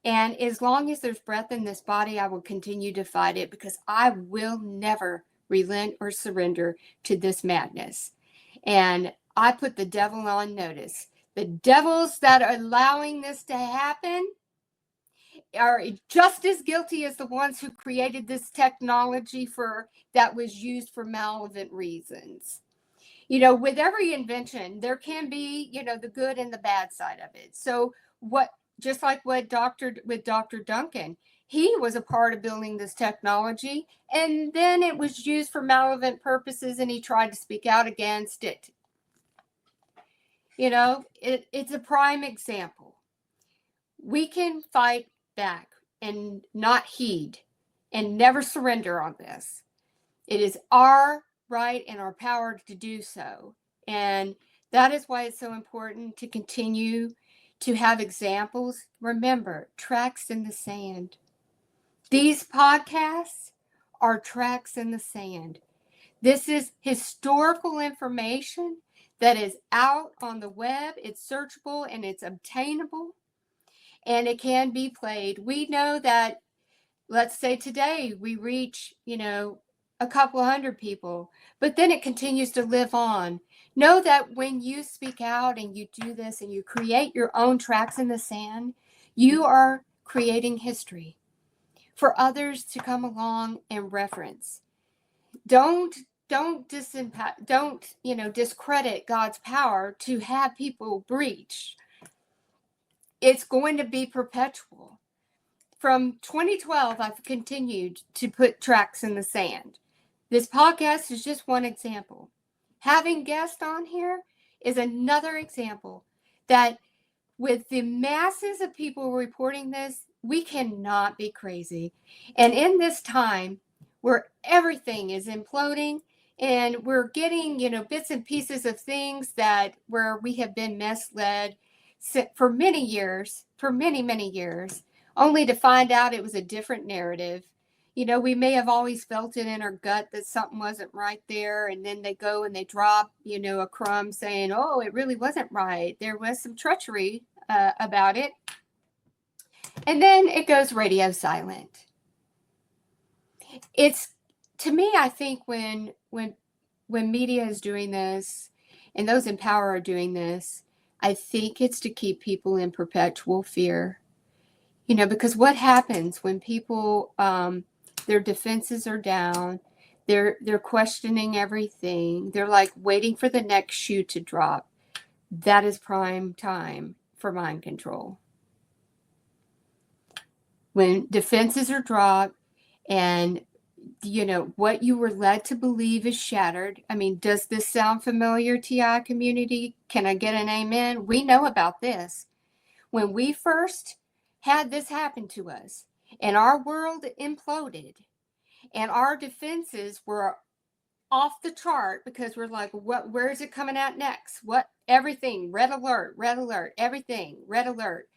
And as long as there's breath in this body, I will continue to fight it because I will never relent or surrender to this madness. And I put the devil on notice. The devils that are allowing this to happen are just as guilty as the ones who created this technology that was used for malevolent reasons. You know, with every invention, there can be, you know, the good and the bad side of it. So just like with Dr. Duncan, he was a part of building this technology, and then it was used for malevolent purposes, and he tried to speak out against it. You know, it's a prime example. We can fight back and not heed and never surrender on this. It is our right and our power to do so. And that is why it's so important to continue to have examples. Remember, tracks in the sand. These podcasts are tracks in the sand. This is historical information that is out on the web. It's searchable and it's obtainable and it can be played. We know that, let's say today we reach, you know, a couple hundred people, but then it continues to live on. Know that when you speak out and you do this and you create your own tracks in the sand, you are creating history for others to come along and reference. Don't discredit God's power to have people breach. It's going to be perpetual. From 2012, I've continued to put tracks in the sand. This podcast is just one example. Having guests on here is another example that with the masses of people reporting this, we cannot be crazy. And in this time where everything is imploding and we're getting, you know, bits and pieces of things where we have been misled for many years, many years, only to find out it was a different narrative. You know, we may have always felt it in our gut that something wasn't right there. And then they go and they drop, you know, a crumb saying, oh, it really wasn't right. There was some treachery about it. And then it goes radio silent. It's, to me, I think when media is doing this and those in power are doing this, I think it's to keep people in perpetual fear. You know, because what happens when people, their defenses are down, they're questioning everything. They're like waiting for the next shoe to drop. that is prime time for mind control. When defenses are dropped and what you were led to believe is shattered. I mean, does this sound familiar, TI community? Can I get an amen? We know about this. When we first had this happen to us and our world imploded and our defenses were off the chart because we're like, where is it coming at next? Everything, red alert, everything, red alert.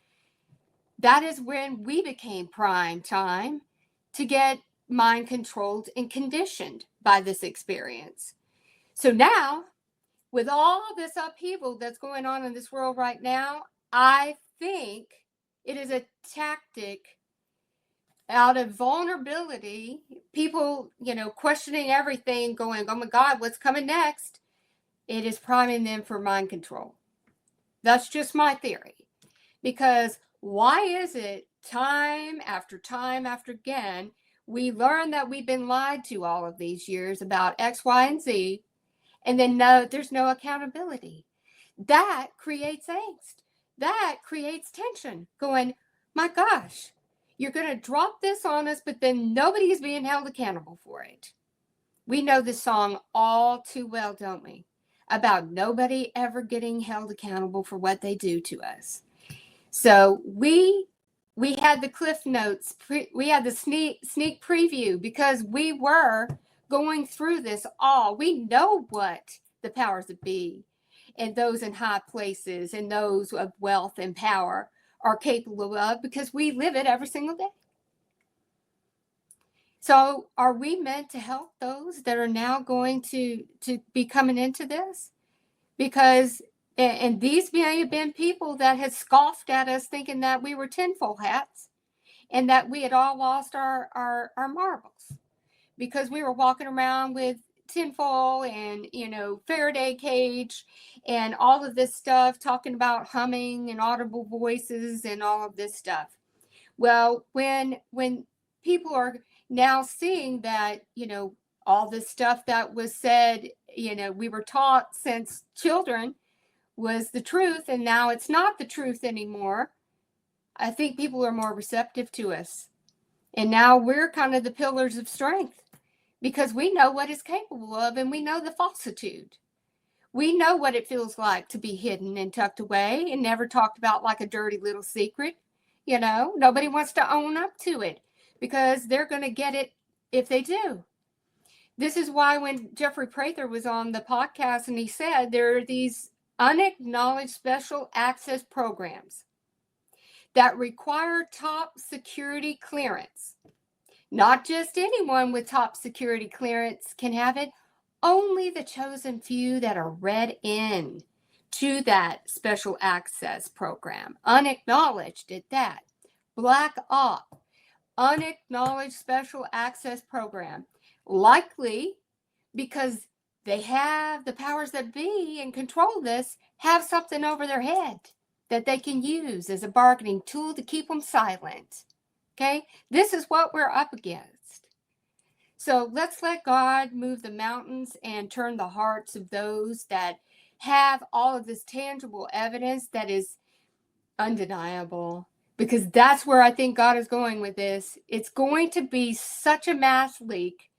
That is when we became prime time to get mind controlled and conditioned by this experience. So now, with all this upheaval that's going on in this world right now, I think it is a tactic out of vulnerability, people, questioning everything, going, oh my God, what's coming next? It is priming them for mind control. That's just my theory. Because why is it time after again, we learn that we've been lied to all of these years about X, Y, and Z, and then there's no accountability. That creates angst. That creates tension. Going, my gosh, you're going to drop this on us, but then nobody is being held accountable for it. We know this song all too well, don't we? About nobody ever getting held accountable for what they do to us. So we had the cliff notes, we had the sneak preview because we were going through this all. We know what the powers that be and those in high places and those of wealth and power are capable of because we live it every single day. So are we meant to help those that are now going to be coming into this? Because and these may have been people that had scoffed at us thinking that we were tinfoil hats and that we had all lost our marbles because we were walking around with tinfoil and, Faraday cage and all of this stuff, talking about humming and audible voices and all of this stuff. Well, when people are now seeing that, all this stuff that was said, we were taught since children was the truth, and now it's not the truth anymore. I think people are more receptive to us. And now we're kind of the pillars of strength because we know what it's capable of and we know the falsitude. We know what it feels like to be hidden and tucked away and never talked about like a dirty little secret. Nobody wants to own up to it because they're going to get it if they do. This is why when Jeffrey Prather was on the podcast and he said there are these unacknowledged special access programs that require top security clearance. Not just anyone with top security clearance can have it. Only the chosen few that are read in to that special access program. Unacknowledged at that. Black op. Unacknowledged special access program. Likely because they have the powers that be and control this, have something over their head that they can use as a bargaining tool to keep them silent. Okay? This is what we're up against. So let's let God move the mountains and turn the hearts of those that have all of this tangible evidence that is undeniable. Because that's where I think God is going with this. It's going to be such a mass leak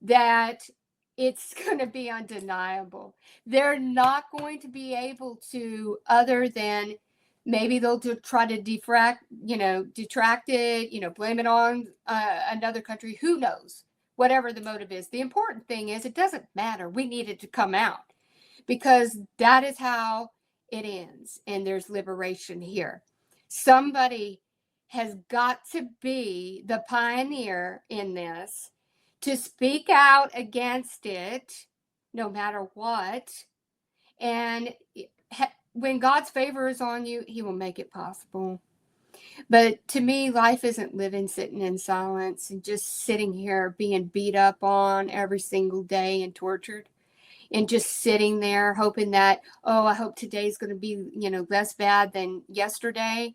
that it's going to be undeniable. They're not going to be able to, other than maybe they'll try to detract it, blame it on another country. Who knows? Whatever the motive is. The important thing is it doesn't matter. We need it to come out because that is how it ends. And there's liberation here. Somebody has got to be the pioneer in this to speak out against it, no matter what. And when God's favor is on you, he will make it possible. But to me, life isn't living, sitting in silence and just sitting here being beat up on every single day and tortured and just sitting there hoping that, I hope today's going to be, less bad than yesterday.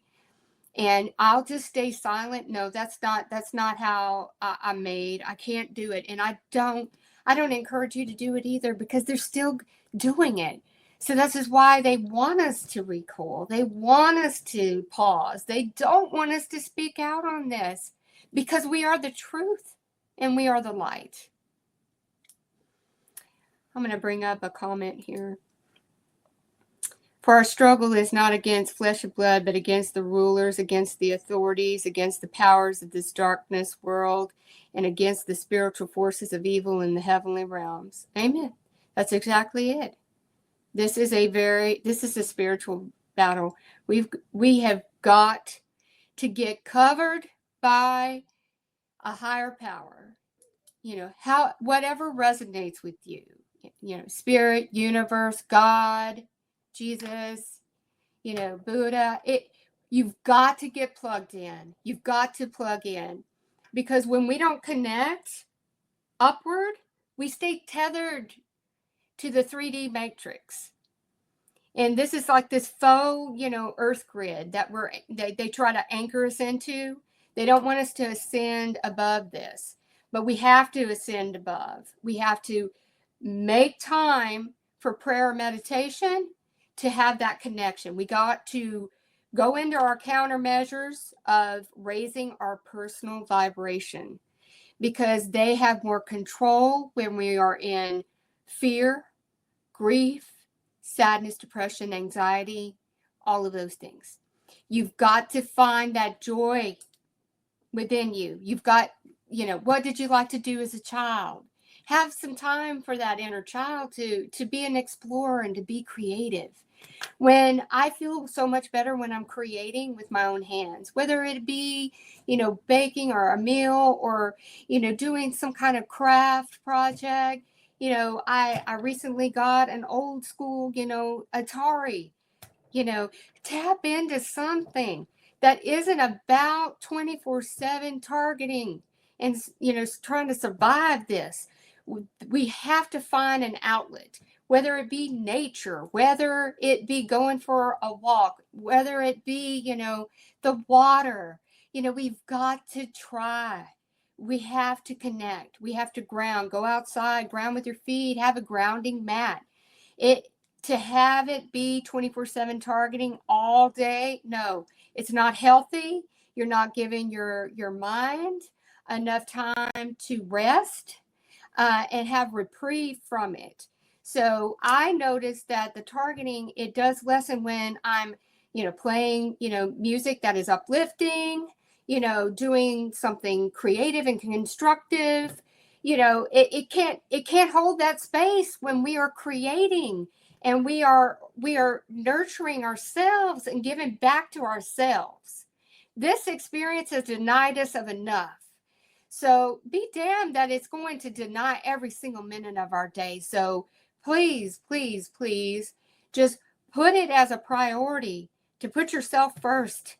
And I'll just stay silent. No, that's not how I'm made. I can't do it. And I don't encourage you to do it either because they're still doing it. So this is why they want us to recoil. They want us to pause. They don't want us to speak out on this because we are the truth and we are the light. I'm going to bring up a comment here. For our struggle is not against flesh and blood, but against the rulers, against the authorities, against the powers of this darkness world, and against the spiritual forces of evil in the heavenly realms. Amen. That's exactly it. This is a spiritual battle. We have got to get covered by a higher power. Whatever resonates with you, spirit, universe, God, Jesus, Buddha, you've got to get plugged in. You've got to plug in, because when we don't connect upward, we stay tethered to the 3D matrix. And this is like this faux, earth grid that they try to anchor us into. They don't want us to ascend above this, but we have to ascend above. We have to make time for prayer or meditation to have that connection. We got to go into our countermeasures of raising our personal vibration, because they have more control when we are in fear, grief, sadness, depression, anxiety, all of those things. You've got to find that joy within you. You've got, what did you like to do as a child? Have some time for that inner child to be an explorer and to be creative. When I feel so much better when I'm creating with my own hands, whether it be, baking or a meal or, doing some kind of craft project. I recently got an old school, Auditory. Tap into something that isn't about 24/7 targeting and, trying to survive this. We have to find an outlet, whether it be nature, whether it be going for a walk, whether it be, the water. We've got to try. We have to connect. We have to ground. Go outside, ground with your feet, have a grounding mat. To have it be 24/7 targeting all day, no, it's not healthy. You're not giving your mind enough time to rest and have reprieve from it. So I noticed that the targeting, it does lessen when I'm, playing, music that is uplifting, doing something creative and constructive. It can't hold that space when we are creating and we are nurturing ourselves and giving back to ourselves. This experience has denied us of enough. So be damned that it's going to deny every single minute of our day. So please, please, please just put it as a priority to put yourself first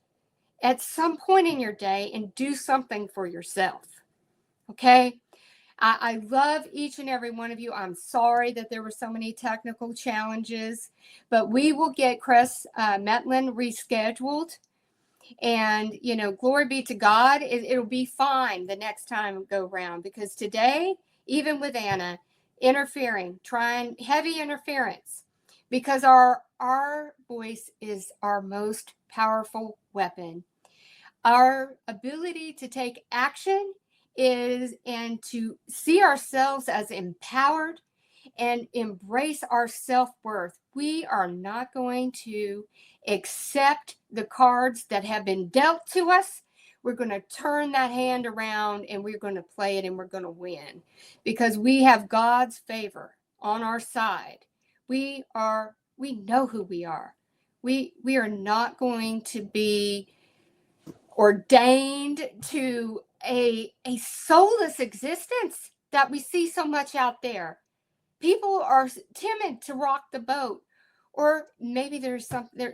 at some point in your day and do something for yourself. Okay? I love each and every one of you. I'm sorry that there were so many technical challenges, but we will get Chris Mettlen rescheduled. And, glory be to God, it'll be fine the next time go round, because today, even with Anna interfering, trying heavy interference, because our voice is our most powerful weapon. Our ability to take action and to see ourselves as empowered and embrace our self-worth. We are not going to accept the cards that have been dealt to us. We're going to turn that hand around and we're going to play it and we're going to win, because we have God's favor on our side. We know who we are. We are not going to be ordained to a soulless existence that we see so much out there. People are timid to rock the boat, or maybe they're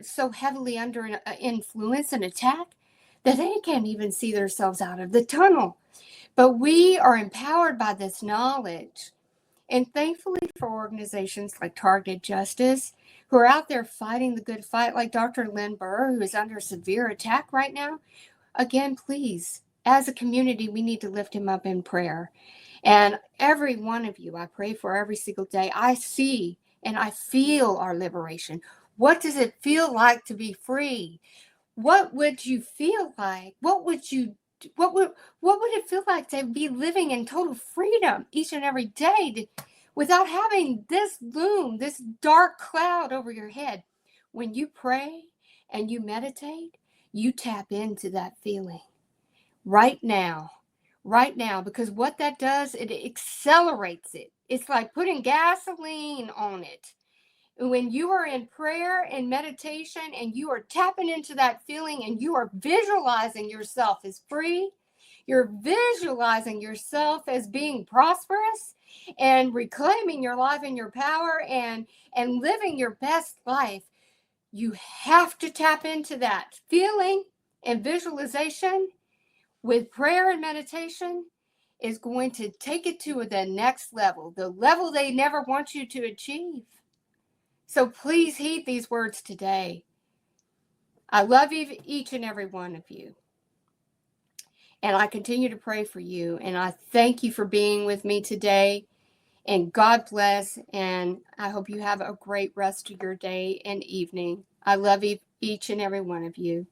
so heavily under an influence and attack that they can't even see themselves out of the tunnel. But we are empowered by this knowledge. And thankfully for organizations like Targeted Justice, who are out there fighting the good fight, like Dr. Lynn Burr, who is under severe attack right now. Again, please, as a community, we need to lift him up in prayer. And every one of you, I pray for every single day. I see and I feel our liberation. What does it feel like to be free? What would you feel like? What would it feel like to be living in total freedom each and every day without having this loom, this dark cloud over your head? When you pray and you meditate, you tap into that feeling right now, because what that does, it accelerates it. It's like putting gasoline on it. When you are in prayer and meditation and you are tapping into that feeling and you are visualizing yourself as free, you're visualizing yourself as being prosperous and reclaiming your life and your power and living your best life. You have to tap into that feeling, and visualization with prayer and meditation is going to take it to the next level, the level they never want you to achieve. So please heed these words today. I love each and every one of you. And I continue to pray for you. And I thank you for being with me today. And God bless. And I hope you have a great rest of your day and evening. I love each and every one of you.